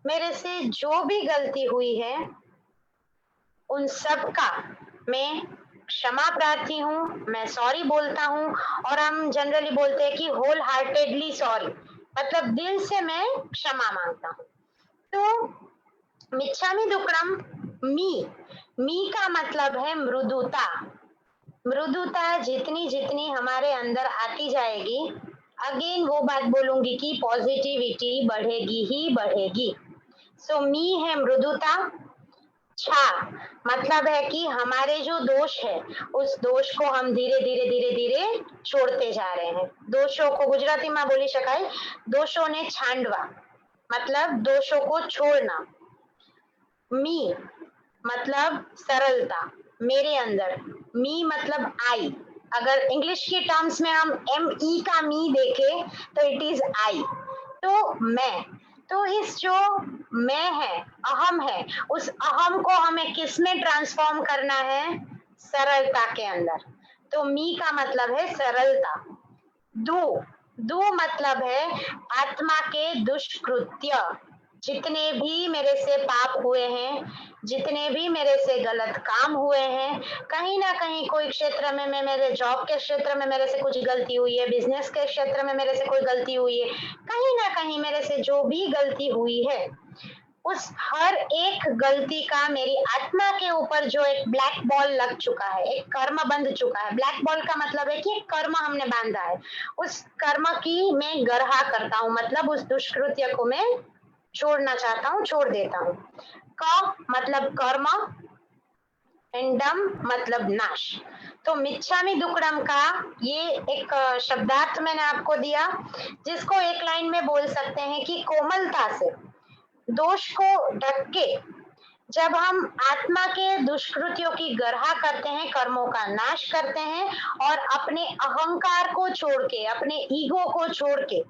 मेरे से जो भी गलती हुई है उन सब का मैं क्षमा प्रार्थी हूँ, मैं सॉरी बोलता हूँ। और हम जनरली बोलते हैं कि होल हार्टेडली सॉरी, मतलब दिल से मैं क्षमा मांगता हूँ। तो मिच्छामी दुक्कडम मी का मतलब है मृदुता। मृदुता जितनी जितनी हमारे अंदर आती जाएगी, अगेन वो बात बोलूंगी कि पॉजिटिविटी बढ़ेगी ही बढ़ेगी। सो मी है मृदुता। छा मतलब है कि हमारे जो दोष है उस दोष को हम धीरे धीरे धीरे धीरे छोड़ते जा रहे हैं। दोषों को गुजराती में बोली शकाय दोषों ने छांडवा, मतलब दोषों को छोड़ना। मी मतलब सरलता मेरे अंदर, मी मतलब आई। अगर इंग्लिश की टर्म्स में हम ME का मी देखें तो इट इज आई, तो मैं। तो इस जो मैं है, अहम है, उस अहम को हमें किस में ट्रांसफॉर्म करना है? सरलता के अंदर। तो मी का मतलब है सरलता। दो मतलब है आत्मा के दुष्कृत्य, जितने भी मेरे से पाप हुए हैं, जितने भी मेरे से गलत काम हुए हैं, कहीं ना कहीं कोई क्षेत्र में, मैं मेरे जॉब के क्षेत्र में मेरे से कुछ गलती हुई है, बिजनेस के क्षेत्र में मेरे से कोई गलती हुई है, कहीं ना कहीं मेरे से जो भी गलती हुई है, उस हर एक गलती का मेरी आत्मा के ऊपर जो एक ब्लैक बॉल लग चुका है, एक कर्म बंध चुका है। ब्लैक बॉल का मतलब है कि एक कर्म हमने बांधा है, उस कर्म की मैं गरहा करता हूँ, मतलब उस दुष्कृत्य को मैं छोड़ना चाहता हूँ, छोड़ देता हूँ। क मतलब कर्म एंड डम मतलब नाश। तो मिच्छामी दुक्कडम का ये एक शब्दार्थ मैंने आपको दिया, जिसको एक लाइन में बोल सकते हैं कि कोमलता से, दोष को ढक के जब हम आत्मा के दुष्कृत्यों की गरहा करते हैं, कर्मों का नाश करते हैं और अपने अहंकार को छोड़ के, अपने ईगो को छोड़ के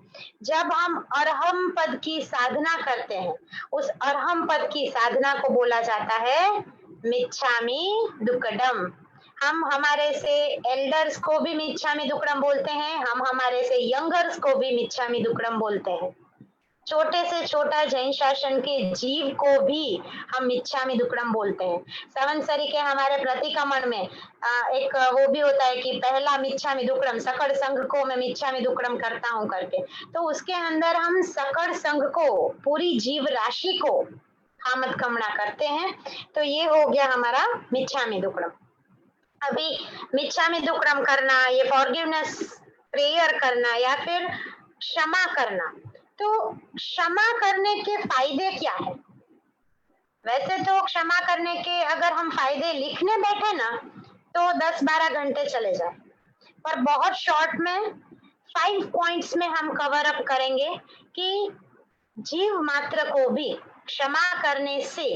जब हम अरहम पद की साधना करते हैं, उस अरहम पद की साधना को बोला जाता है मिच्छामी दुक्कडम। हम हमारे से एल्डर्स को भी मिच्छामी दुक्कडम बोलते हैं, हम हमारे से यंगर्स को भी मिच्छामी दुक्कडम बोलते हैं। छोटे से छोटा जैन शासन के जीव को भी हम मिच्छामी दुक्कडम बोलते हैं। संवत्सरी के हमारे प्रतिक्रमण में एक वो भी होता है कि पहला मिच्छामी दुक्कडम सकल संघ को मैं मिच्छामी दुक्कडम करता हूँ करके, तो उसके अंदर हम सकल संघ को, पूरी जीव राशि को हामद कमणा करते हैं। तो ये हो गया हमारा मिच्छामी दुक्कडम। अभी मिच्छामी दुक्कडम करना, ये फॉरगिवनेस प्रेयर करना या फिर क्षमा करना, तो क्षमा करने के फायदे क्या है? वैसे तो क्षमा करने के अगर हम फायदे लिखने बैठे ना तो 10-12 घंटे चले जाए, पर बहुत शॉर्ट में 5 पॉइंट्स में हम कवर अप करेंगे कि जीव मात्र को भी क्षमा करने से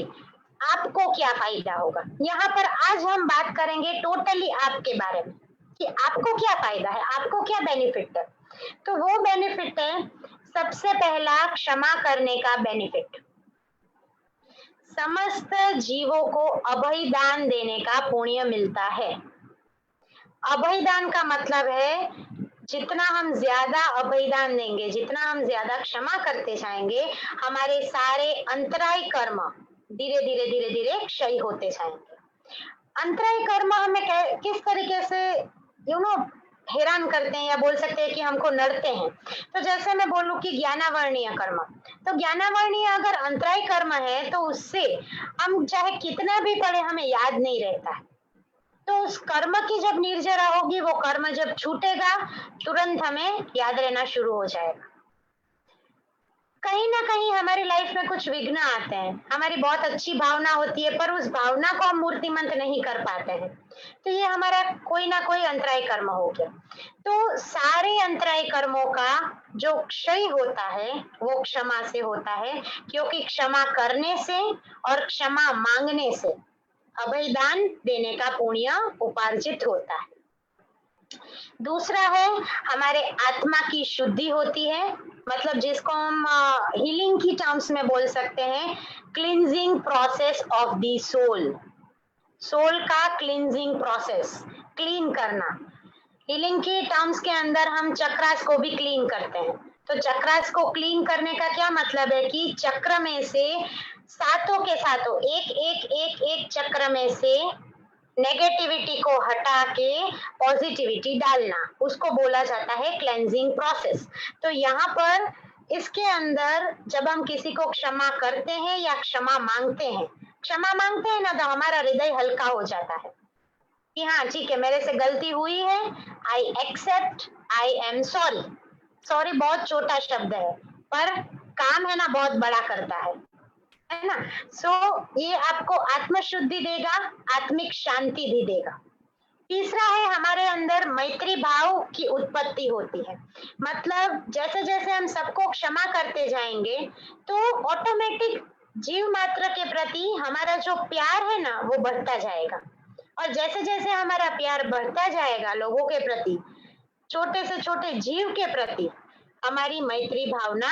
आपको क्या फायदा होगा। यहाँ पर आज हम बात करेंगे टोटली आपके बारे में कि आपको क्या फायदा है, आपको क्या बेनिफिट है। तो वो बेनिफिट है, सबसे पहला क्षमा करने का बेनिफिट, समस्त जीवों को अभयदान देने का पुण्य मिलता है। अभयदान का मतलब है जितना हम ज्यादा अभयदान देंगे, जितना हम ज्यादा क्षमा करते जाएंगे, हमारे सारे अंतराय कर्म धीरे धीरे धीरे धीरे क्षय होते जाएंगे। अंतराय कर्म हमें किस तरीके से हैरान करते हैं या बोल सकते हैं कि हमको नड़ते हैं। तो जैसे मैं बोलूं कि ज्ञानावर्णीय कर्म, तो ज्ञानावर्णीय अगर अंतराय कर्म है तो उससे हम चाहे कितना भी पढ़े हमें याद नहीं रहता है। तो उस कर्म की जब निर्जरा होगी, वो कर्म जब छूटेगा तुरंत हमें याद रहना शुरू हो जाएगा। कहीं ना कहीं हमारी लाइफ में कुछ विघ्न आते हैं, हमारी बहुत अच्छी भावना होती है पर उस भावना को हम मूर्तिमंत नहीं कर पाते हैं, तो ये हमारा कोई ना कोई अंतराय कर्म हो गया। तो सारे अंतराय कर्मों का जो क्षय होता है वो क्षमा से होता है, क्योंकि क्षमा करने से और क्षमा मांगने से अभयदान देने का पुण्य उपार्जित होता है। दूसरा है हमारे आत्मा की शुद्धि होती है, मतलब जिसको हम हीलिंग की टर्म्स में बोल सकते हैं, cleansing process of the soul. Soul का क्लींजिंग प्रोसेस, क्लीन करना। हीलिंग की टर्म्स के अंदर हम चक्रास को भी क्लीन करते हैं। तो चक्रास को क्लीन करने का क्या मतलब है कि चक्र में से सातों के सातों एक एक एक एक चक्र में से नेगेटिविटी को हटा के पॉजिटिविटी डालना, उसको बोला जाता है क्लेंजिंग प्रोसेस। तो यहाँ पर इसके अंदर जब हम किसी को क्षमा करते हैं या क्षमा मांगते हैं, क्षमा मांगते हैं ना, तो हमारा हृदय हल्का हो जाता है कि हाँ ठीक है, मेरे से गलती हुई है, I accept, I am sorry. Sorry बहुत छोटा शब्द है पर काम है ना बहुत बड़ा करता है ना। सो ये आपको आत्मशुद्धि देगा, आत्मिक शांति भी देगा। तीसरा है हमारे अंदर मैत्री भाव की उत्पत्ति होती है, मतलब जैसे जैसे हम सबको क्षमा करते जाएंगे तो ऑटोमेटिक जीव मात्र के प्रति हमारा जो प्यार है ना वो बढ़ता जाएगा, और जैसे जैसे हमारा प्यार बढ़ता जाएगा लोगों के प्रति, छोटे से छोटे जीव के प्रति हमारी मैत्री भावना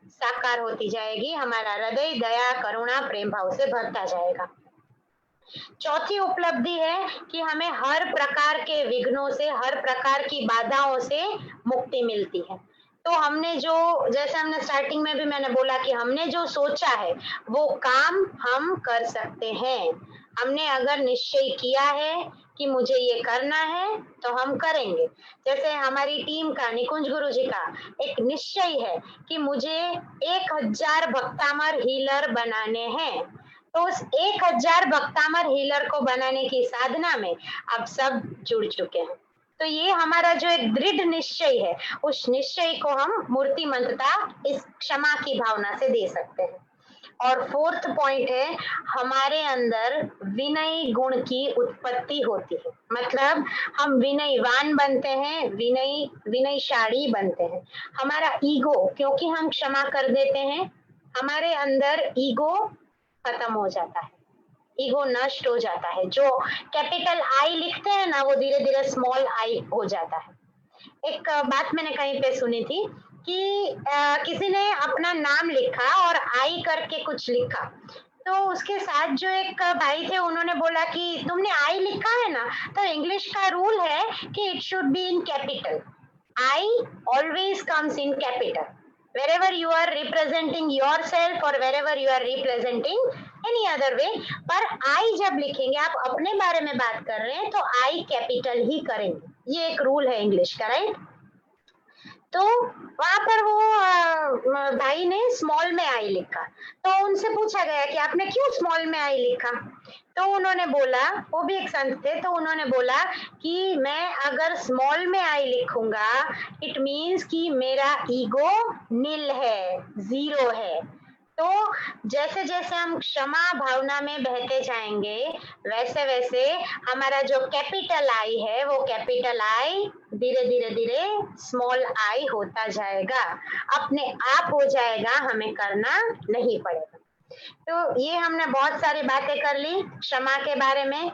साकार होती जाएगी, हमारा हृदय दया करुणा प्रेम भाव से भरता जाएगा। चौथी उपलब्धि है कि हमें हर प्रकार के विघ्नों से, हर प्रकार की बाधाओं से मुक्ति मिलती है। तो हमने जो, जैसे हमने स्टार्टिंग में भी मैंने बोला कि हमने जो सोचा है वो काम हम कर सकते हैं। हमने अगर निश्चय किया है कि मुझे ये करना है तो हम करेंगे। जैसे हमारी टीम का, निकुंज गुरु जी का एक निश्चय है कि मुझे 1000 भक्तामर हीलर बनाने हैं, तो उस 1000 भक्तामर हीलर को बनाने की साधना में अब सब जुड़ चुके हैं। तो ये हमारा जो एक दृढ़ निश्चय है, उस निश्चय को हम मूर्तिमंतता इस क्षमा की भावना से दे सकते हैं। और फोर्थ पॉइंट है हमारे अंदर विनय गुण की उत्पत्ति होती है, मतलब हम विनयवान बनते हैं, विनयशाली बनते हैं। हमारा ईगो, क्योंकि हम क्षमा कर देते हैं, हमारे अंदर ईगो खत्म हो जाता है, ईगो नष्ट हो जाता है। जो कैपिटल आई लिखते हैं ना वो धीरे धीरे स्मॉल आई हो जाता है। एक बात मैंने कहीं पे सुनी थी कि किसी ने अपना नाम लिखा और आई करके कुछ लिखा, तो उसके साथ जो एक भाई थे उन्होंने बोला कि तुमने आई लिखा है ना, तो इंग्लिश का रूल है कि it should be in capital. I always comes in capital. Wherever you are representing yourself or wherever you are representing any other way, पर I जब लिखेंगे, आप अपने बारे में बात कर रहे हैं तो I कैपिटल ही करेंगे. ये एक रूल है इंग्लिश का, राइट? तो वहां पर वो भाई ने स्मॉल में आई लिखा. तो उनसे पूछा गया कि आपने क्यों स्मॉल में आई लिखा. तो उन्होंने बोला, वो भी एक संत थे, तो उन्होंने बोला कि मैं अगर स्मॉल में आई लिखूंगा इट मीन्स कि मेरा ईगो नील है, जीरो है. तो जैसे जैसे हम क्षमा भावना में बहते जाएंगे वैसे वैसे हमारा जो कैपिटल आई है वो कैपिटल आई धीरे धीरे धीरे स्मॉल आई होता जाएगा, अपने आप हो जाएगा, हमें करना नहीं पड़ेगा. तो ये हमने बहुत सारी बातें कर ली क्षमा के बारे में,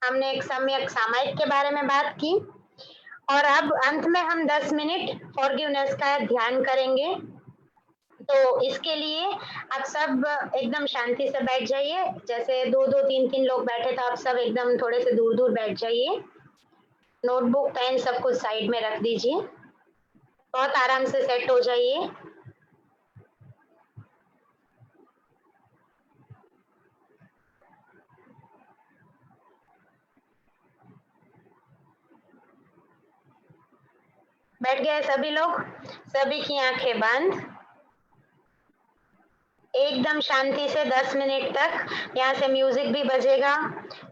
हमने एक सम्यक सामायिक के बारे में बात की, और अब अंत में हम 10 मिनट फॉरगिवनेस का ध्यान करेंगे. तो इसके लिए आप सब एकदम शांति से बैठ जाइए. जैसे दो दो तीन तीन लोग बैठे तो आप सब एकदम थोड़े से दूर दूर बैठ जाइए. नोटबुक पेन सब कुछ साइड में रख दीजिए. बहुत आराम से सेट हो जाइए. बैठ गए सभी लोग? सभी की आंखें बंद. एकदम शांति से 10 मिनट तक यहाँ से म्यूजिक भी बजेगा.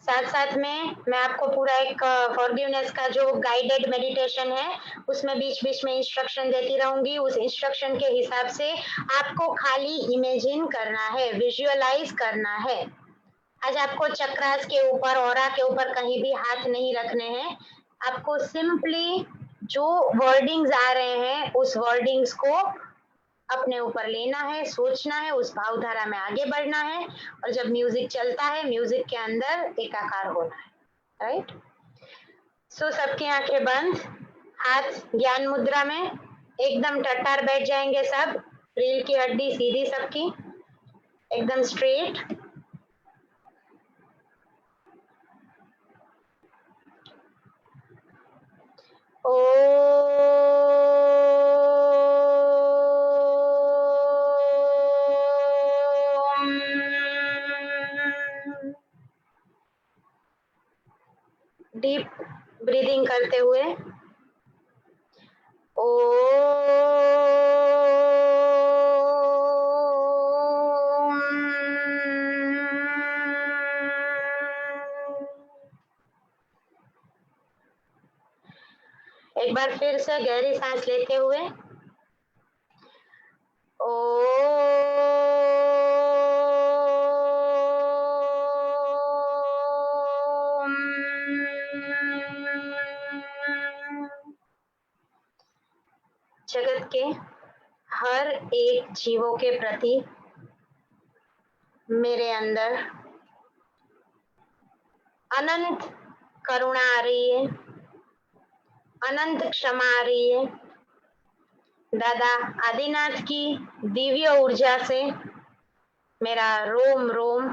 साथ साथ में मैं आपको पूरा एक फॉरगिवनेस का जो गाइडेड मेडिटेशन है उसमें बीच बीच में इंस्ट्रक्शन देती रहूंगी. उस इंस्ट्रक्शन के हिसाब से आपको खाली इमेजिन करना है, विजुअलाइज करना है. आज आपको चक्रास के ऊपर, ऑरा के ऊपर कहीं भी हाथ नहीं रखने हैं. आपको सिंपली जो वर्डिंग्स आ रहे हैं उस वर्डिंग्स को अपने ऊपर लेना है, सोचना है, उस भावधारा में आगे बढ़ना है, और जब म्यूजिक चलता है म्यूजिक के अंदर एकाकार होना है, राइट? सो सबकी आंखें बंद, हाथ ज्ञान मुद्रा में, एकदम टट्टार बैठ जाएंगे सब. रील की हड्डी सीधी सबकी, एकदम स्ट्रेट. ओ डीप ब्रीदिंग करते हुए ओ एक बार फिर से गहरी सांस लेते हुए ओ जगत के हर एक जीवों के प्रति मेरे अंदर अनंत करुणा आ रही है, अनंत क्षमा आ रही है. दादा आदिनाथ की दिव्य ऊर्जा से मेरा रोम रोम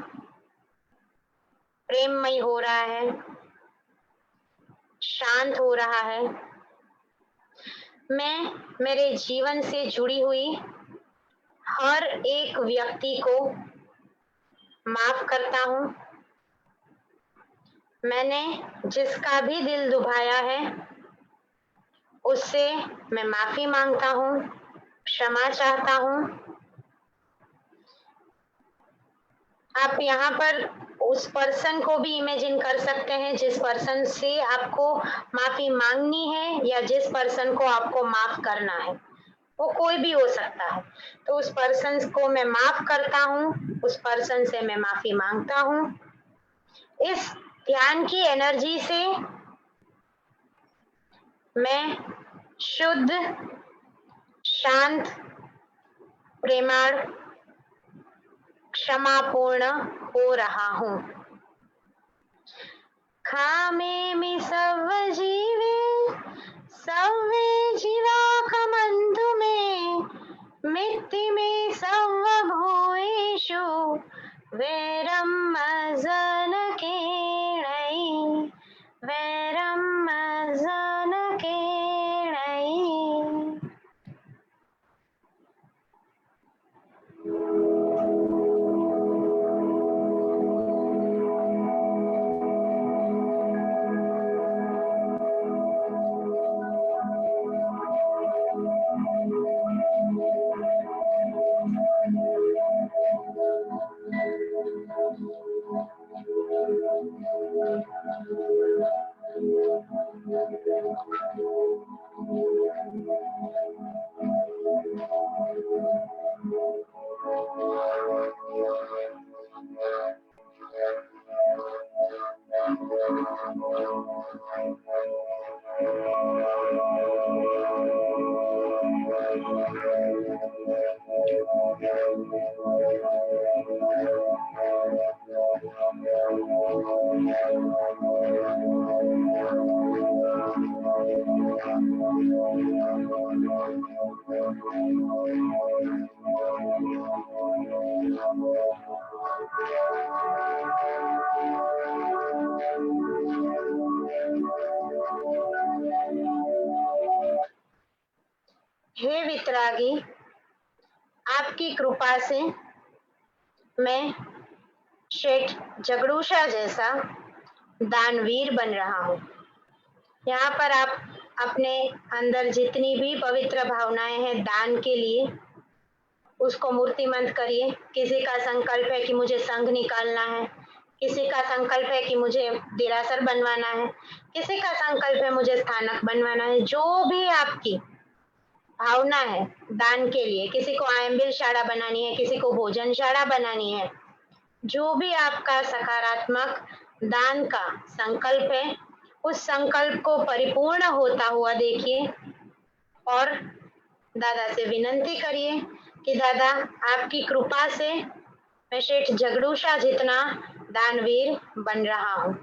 प्रेममय हो रहा है, शांत हो रहा है. मैं मेरे जीवन से जुड़ी हुई हर एक व्यक्ति को माफ करता हूँ. मैंने जिसका भी दिल दुभाया है उससे मैं माफी मांगता हूँ, क्षमा चाहता हूँ. आप यहाँ पर उस पर्सन को भी इमेजिन कर सकते हैं जिस पर्सन से आपको माफी मांगनी है या जिस पर्सन को आपको माफ करना है, वो कोई भी हो सकता है. तो उस पर्सन को मैं माफ करता हूँ, उस पर्सन से मैं माफी मांगता हूँ. इस ध्यान की एनर्जी से मैं शुद्ध, शांत, प्रेमाळ, क्षमापूर्ण हो रहा हूँ. खामे मी सर्व जीवे सव्वे जीवा खमंतु मे मित्ति मे सर्व भूयेषु वैरम जनकेणै वैरम जनकेणै। हे वितरागी, आपकी कृपा से मैं शेठ जगड़ूशा जैसा दानवीर बन रहा हूँ। यहाँ पर आप अपने अंदर जितनी भी पवित्र भावनाएं हैं दान के लिए, उसको मूर्तिमंत करिए। किसी का संकल्प है कि मुझे संघ निकालना है, किसी का संकल्प है कि मुझे देरासर बनवाना है, किसी का संकल्प है मुझे स्थानक बनवाना है। जो भी आपकी भावना है दान के लिए, किसी को आयम्बिल शाड़ा बनानी है, किसी को भोजन शाड़ा बनानी है, जो भी आपका सकारात्मक दान का संकल्प है, उस संकल्प को परिपूर्ण होता हुआ देखिए और दादा से विनंती करिए कि दादा आपकी कृपा से मैं शेठ जगड़ूशा जितना दानवीर बन रहा हूँ।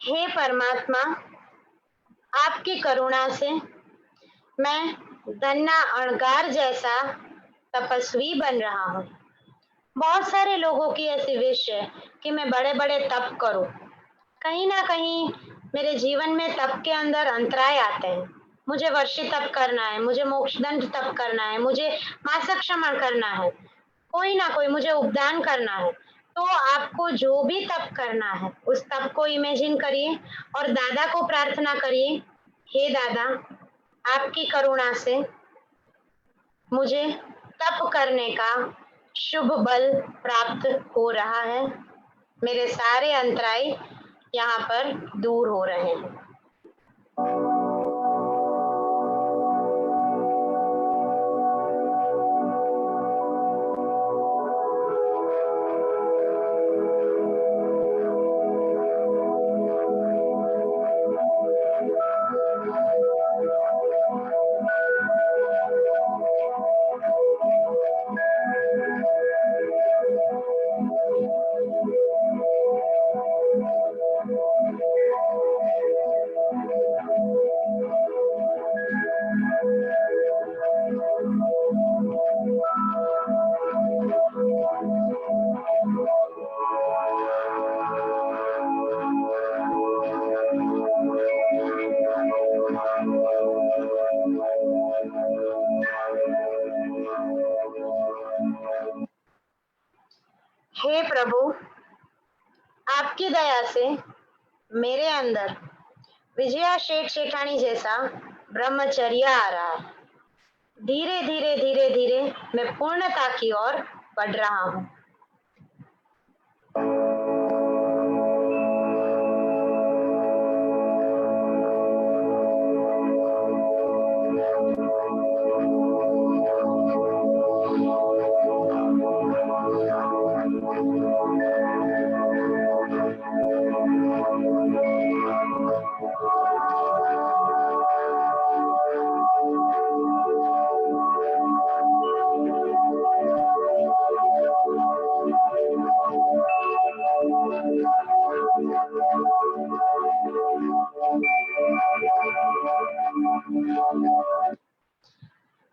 हे परमात्मा, आपकी करुणा से मैं धन्ना अणगार जैसा तपस्वी बन रहा हूँ। बहुत सारे लोगों की ऐसी विश है कि मैं बड़े बड़े तप करूं। कहीं ना कहीं मेरे जीवन में तप के अंदर अंतराय आते हैं। मुझे वर्षी तप करना है, मुझे मोक्षदंड तप करना है, मुझे मासक क्षमण करना है, कोई ना कोई मुझे उपदान करना है। तो आपको जो भी तप करना है उस तप को इमेजिन करिए और दादा को प्रार्थना करिए, हे दादा आपकी करुणा से मुझे तप करने का शुभ बल प्राप्त हो रहा है। मेरे सारे अंतराय यहाँ पर दूर हो रहे हैं। हे प्रभु, आपकी दया से मेरे अंदर विजया शेठ शेठानी जैसा ब्रह्मचर्य आ रहा है। धीरे धीरे धीरे धीरे मैं पूर्णता की ओर बढ़ रहा हूँ।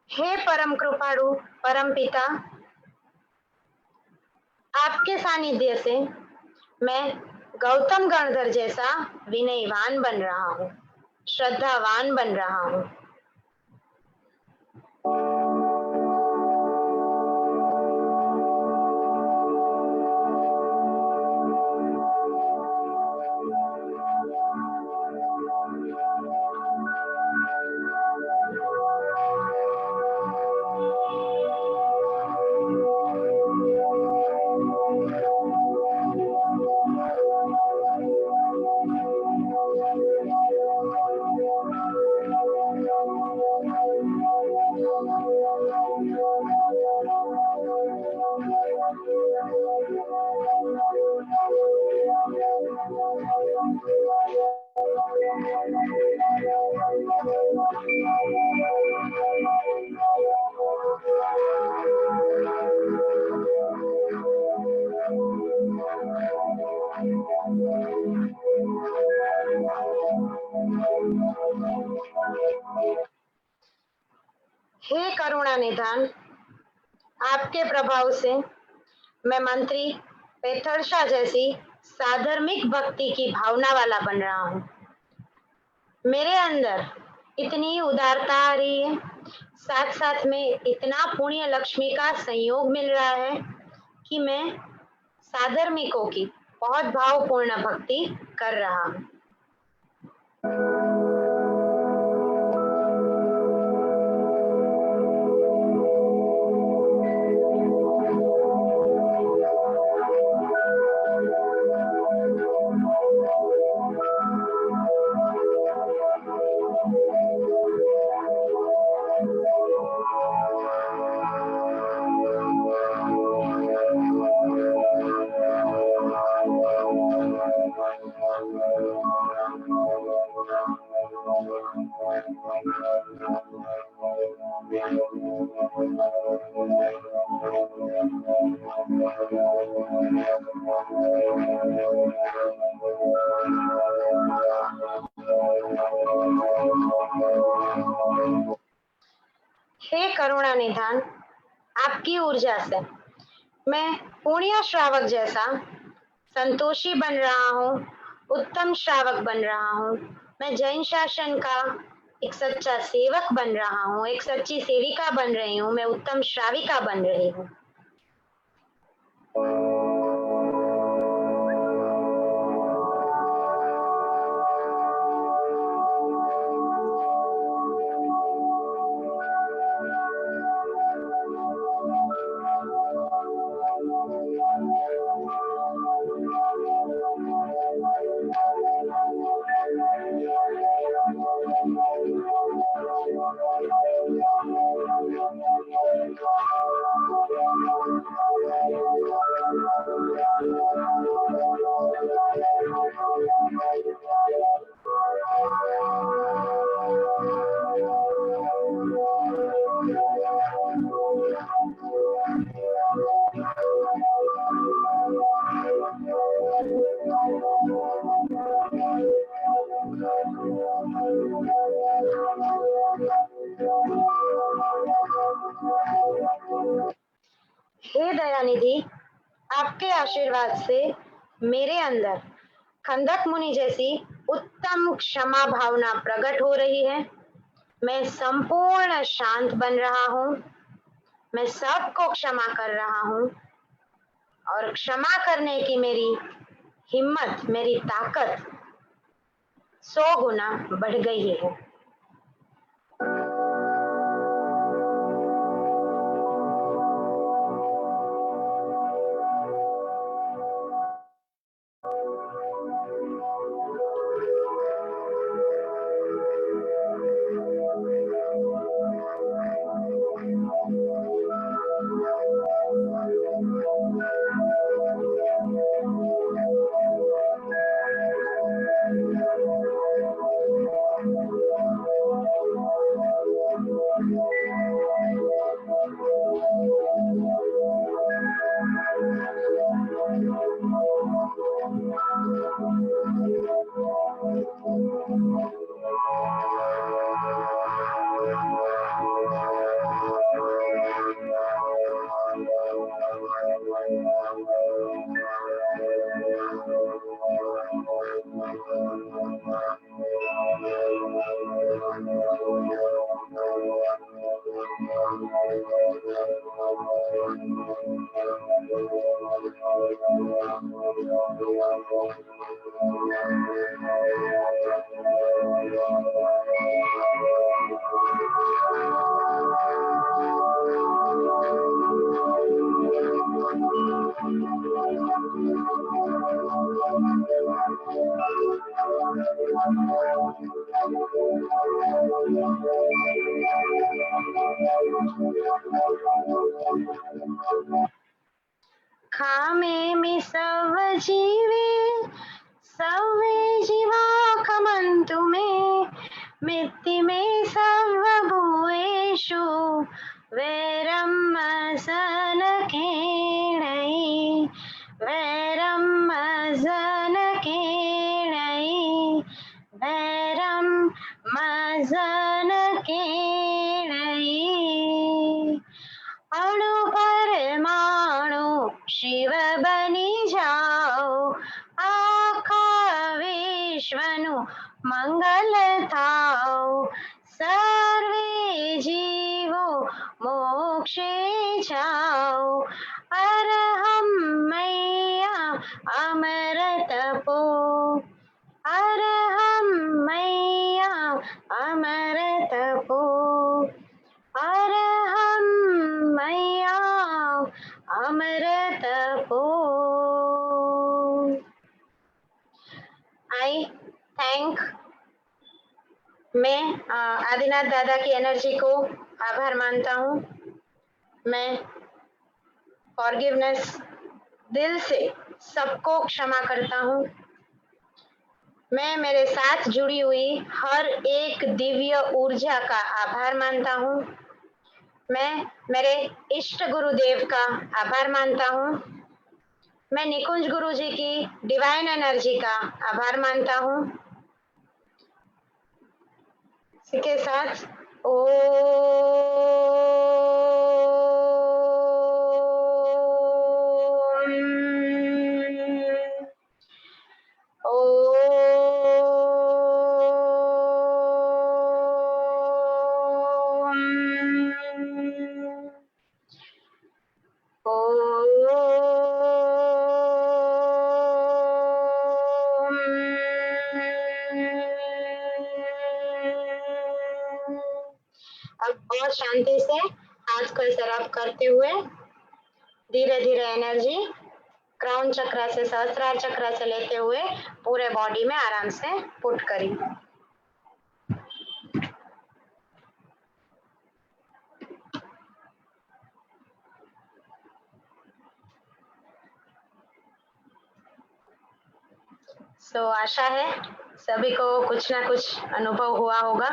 हे परम कृपाणु परम पिता, आपके सानिध्य से मैं गौतम गणधर जैसा विनयवान बन रहा हूँ, श्रद्धावान बन रहा हूँ। हे करुणा निधान, आपके प्रभाव से मैं मंत्री पेथरशा जैसी साधर्मिक भक्ति की भावना वाला बन रहा हूँ। मेरे अंदर इतनी उदारता आ रही है, साथ साथ में इतना पुण्य लक्ष्मी का संयोग मिल रहा है कि मैं साधर्मिकों की बहुत भावपूर्ण भक्ति कर रहा हूँ। हे करुणा निधान, आपकी ऊर्जा से मैं पुण्य श्रावक जैसा संतोषी बन रहा हूँ, उत्तम श्रावक बन रहा हूँ। मैं जैन शासन का एक सच्चा सेवक बन रहा हूँ, एक सच्ची सेविका बन रही हूँ, मैं उत्तम श्राविका बन रही हूँ। हे दयानिधि, आपके आशीर्वाद से मेरे अंदर खंदक मुनि जैसी उत्तम क्षमा भावना प्रकट हो रही है। मैं संपूर्ण शांत बन रहा हूँ, मैं सबको क्षमा कर रहा हूँ और क्षमा करने की मेरी हिम्मत, मेरी ताकत 100 गुना बढ़ गई है। खामे मी सर्व जीवे सर्वे जीवा खमन्तु मे मित्ति मे सर्वभूतेषु वैरं मसनकेणै वैरं मसनकेणै वैरं मसनकेणै अणु परमाणु शिव बनी जाओ आखा विश्वनु मंगल थाओ सर्वे जीवो मोक्षे जाओ अरहम मैया अमृत पो अरहम मैया अमृत पो अरहम मैया अमृत पो। आई थैंक मैं आदिनाथ दादा की एनर्जी को आभार मानता हूँ। मैं फॉरगिवनेस दिल से सबको क्षमा करता हूँ। मैं मेरे साथ जुड़ी हुई हर एक दिव्य ऊर्जा का आभार मानता हूँ। मैं मेरे इष्ट गुरुदेव का आभार मानता हूँ। मैं निकुंज गुरु जी की डिवाइन एनर्जी का आभार मानता हूँ। इसी के साथ अब बहुत शांति से हाथ को इसे रब करते हुए धीरे धीरे एनर्जी क्राउन चक्र से सहस्त्रार चक्र से लेते हुए पूरे बॉडी में आराम से पुट करिए। आशा है सभी को कुछ ना कुछ अनुभव हुआ होगा।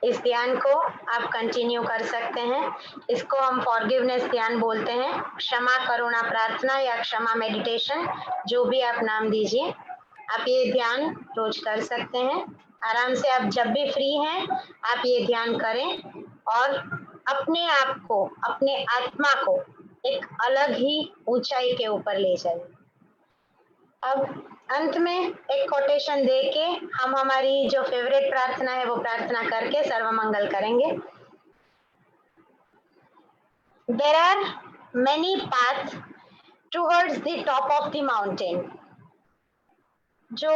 इस ध्यान को आप कंटिन्यू कर सकते हैं। इसको हम फॉरगिवनेस ध्यान बोलते हैं, क्षमा करुणा प्रार्थना या क्षमा मेडिटेशन, जो भी आप नाम दीजिए। आप ये ध्यान रोज कर सकते हैं। आराम से आप जब भी फ्री हैं आप ये ध्यान करें और अपने आप को, अपने आत्मा को एक अलग ही ऊंचाई के ऊपर ले जाइए। अब अंत में एक कोटेशन दे के हम हमारी जो फेवरेट प्रार्थना है वो प्रार्थना करके सर्व मंगल करेंगे। There are many paths towards the top of the mountain. जो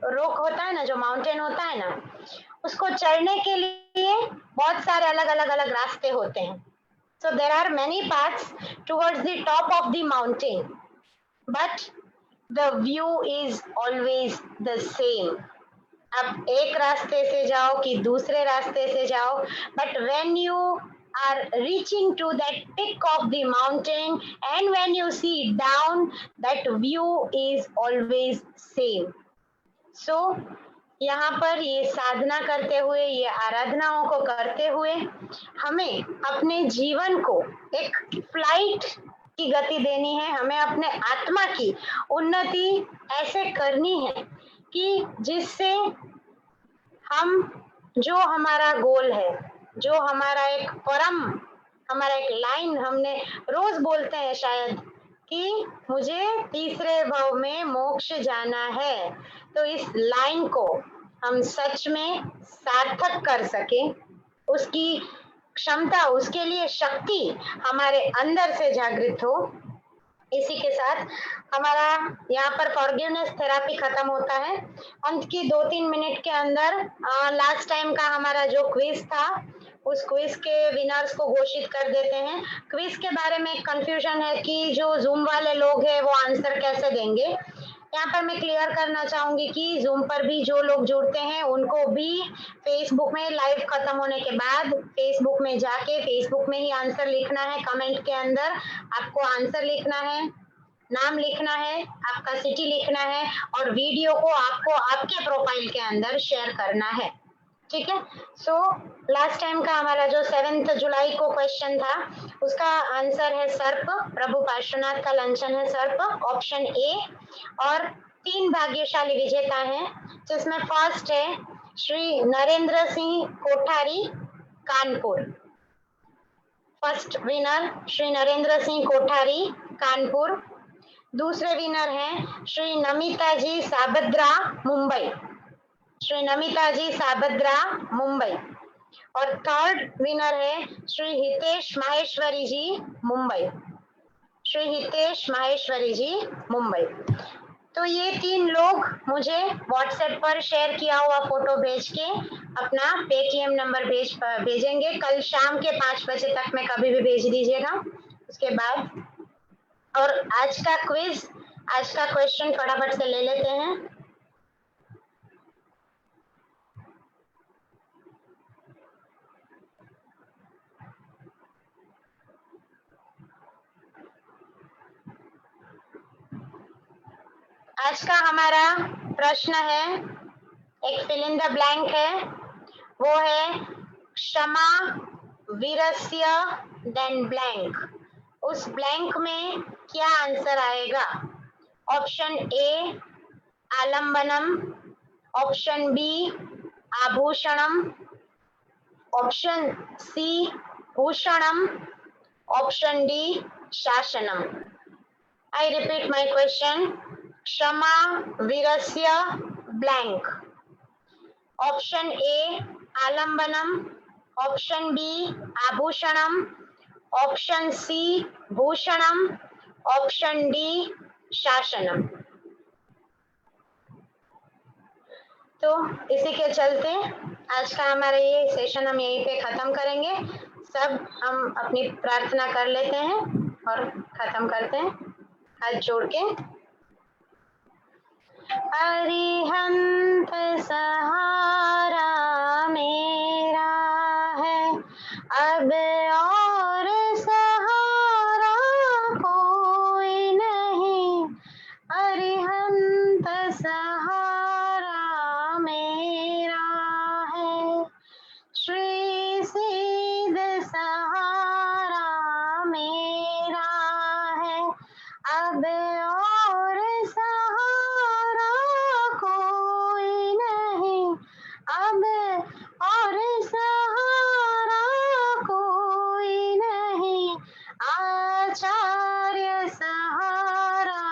रोक होता है ना, जो माउंटेन होता है ना, उसको चढ़ने के लिए बहुत सारे अलग अलग रास्ते होते हैं। So there are many paths towards the top of the mountain, but the view is always the same. आप एक रास्ते से जाओ कि दूसरे रास्ते से जाओ, but when you are reaching to that peak of the mountain and when you see down, that view is always same. So यहाँ पर ये साधना करते हुए, ये आराधनाओं को करते हुए हमें अपने जीवन को एक फ्लाइट की गति देनी है। हमें अपने आत्मा की उन्नति ऐसे करनी है कि जिससे हम जो हमारा गोल है, जो हमारा एक परम, हमारा एक लाइन हमने रोज बोलते हैं शायद कि मुझे तीसरे भव में मोक्ष जाना है, तो इस लाइन को हम सच में सार्थक कर सके, उसकी क्षमता, उसके लिए शक्ति हमारे अंदर से जागृत हो। इसी के साथ हमारा यहाँ पर फॉरगिवनेस थेरापी खत्म होता है। अंत की 2-3 मिनट के अंदर लास्ट टाइम का हमारा जो क्विज था, उस क्विज के विनर्स को घोषित कर देते हैं। क्विज के बारे में कंफ्यूजन है कि जो जूम वाले लोग हैं वो आंसर कैसे देंगे। यहाँ पर मैं क्लियर करना चाहूंगी कि जूम पर भी जो लोग जुड़ते हैं उनको भी फेसबुक में लाइव खत्म होने के बाद फेसबुक में जाके फेसबुक में ही आंसर लिखना है। कमेंट के अंदर आपको आंसर लिखना है, नाम लिखना है, आपका सिटी लिखना है और वीडियो को आपको आपके प्रोफाइल के अंदर शेयर करना है। ठीक है। सो लास्ट टाइम का हमारा जो 7 जुलाई को क्वेश्चन था उसका आंसर है सर्प। प्रभु पार्श्वनाथ का लंचन है सर्प, ऑप्शन ए। और 3 भाग्यशाली विजेता हैं, जिसमें फर्स्ट है श्री नरेंद्र सिंह कोठारी, कानपुर। First winner Shri Narendra Singh Kothari, Kanpur. दूसरे विनर हैं श्री नमिता जी साबद्रा, मुंबई। श्री नमिता जी साबद्रा, मुंबई। और थर्ड विनर है श्री हितेश माहेश्वरी जी, मुंबई। श्री हितेश माहेश्वरी जी, मुंबई। तो ये 3 लोग मुझे व्हाट्सएप पर शेयर किया हुआ फोटो भेज के अपना पेटीएम नंबर भेजेंगे। कल शाम के 5 बजे तक में कभी भी भेज दीजिएगा। उसके बाद और आज का क्विज, आज का क्वेश्चन फटाफट से ले लेते हैं। आज का हमारा प्रश्न है, एक फिल इन द ब्लैंक है, वो है क्षमा वीरस्य देन ब्लैंक। उस ब्लैंक में क्या आंसर आएगा? ऑप्शन ए आलंबनम, ऑप्शन बी आभूषणम, ऑप्शन सी भूषणम, ऑप्शन डी शासनम। I repeat my question. क्षमा वीरस्य ब्लैंक। ऑप्शन ए आलंबनम, ऑप्शन बी आभूषणम, ऑप्शन सी भूषणम, ऑप्शन डी शासनम। तो इसी के चलते आज का हमारा ये सेशन हम यहीं पे खत्म करेंगे। सब हम अपनी प्रार्थना कर लेते हैं और खत्म करते हैं हाथ जोड़ के। अरिहंत सहारा मेरा है, अब और सहारा कोई नहीं। अरिहंत सहारा मेरा है, श्री सिद्ध सहारा मेरा है, अब और सहारा कोई नहीं। अब और सहारा कोई नहीं। आचार्य सहारा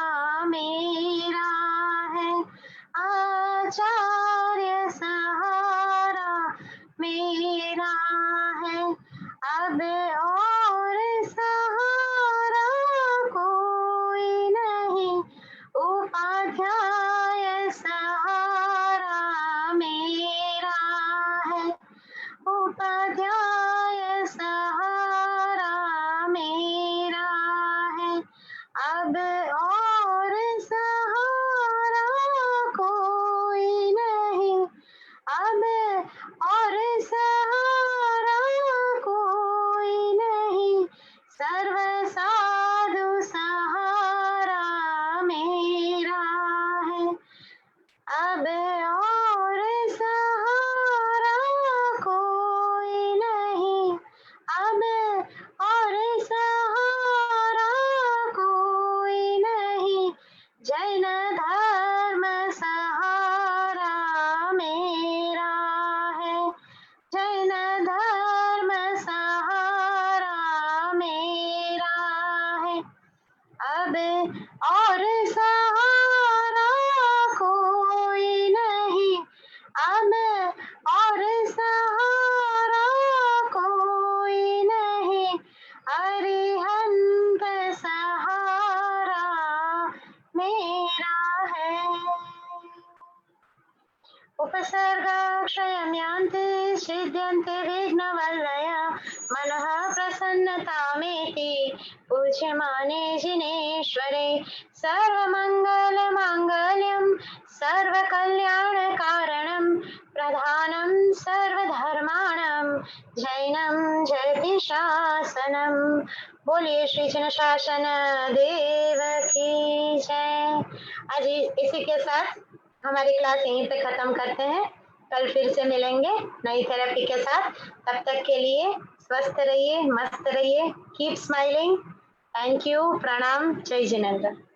मेरा है, आचार्य सहारा मेरा है, अब और सहारा कोई नहीं। उपाध्याय सहारा मेरा है, उपाध्याय सहारा मेरा है, अब और सहारा कोई नहीं। अब और सहारा कोई नहीं। सर्व साधु सहारा मेरा है, अब और सहारा कोई नहीं। अब और सहारा कोई नहीं। जैन धर्म सहारा उपसर्गाक्षयं यान्ति सिद्ध्यन्ते विघ्नवल्लया मनः प्रसन्नतामेति पूज्यमाने जिनेश्वरे सर्वमङ्गलमाङ्गल्यं सर्वकल्याणकारणं प्रधानं सर्वधर्माणां जैनं जयति शासनम। बोलिए श्री जन शासन देव की जय। आज इसी के साथ हमारी क्लास यहीं पे खत्म करते हैं। कल फिर से मिलेंगे नई थेरेपी के साथ। तब तक के लिए स्वस्थ रहिए, मस्त रहिए, कीप स्माइलिंग। थैंक यू, प्रणाम, जय जिनेंद्र।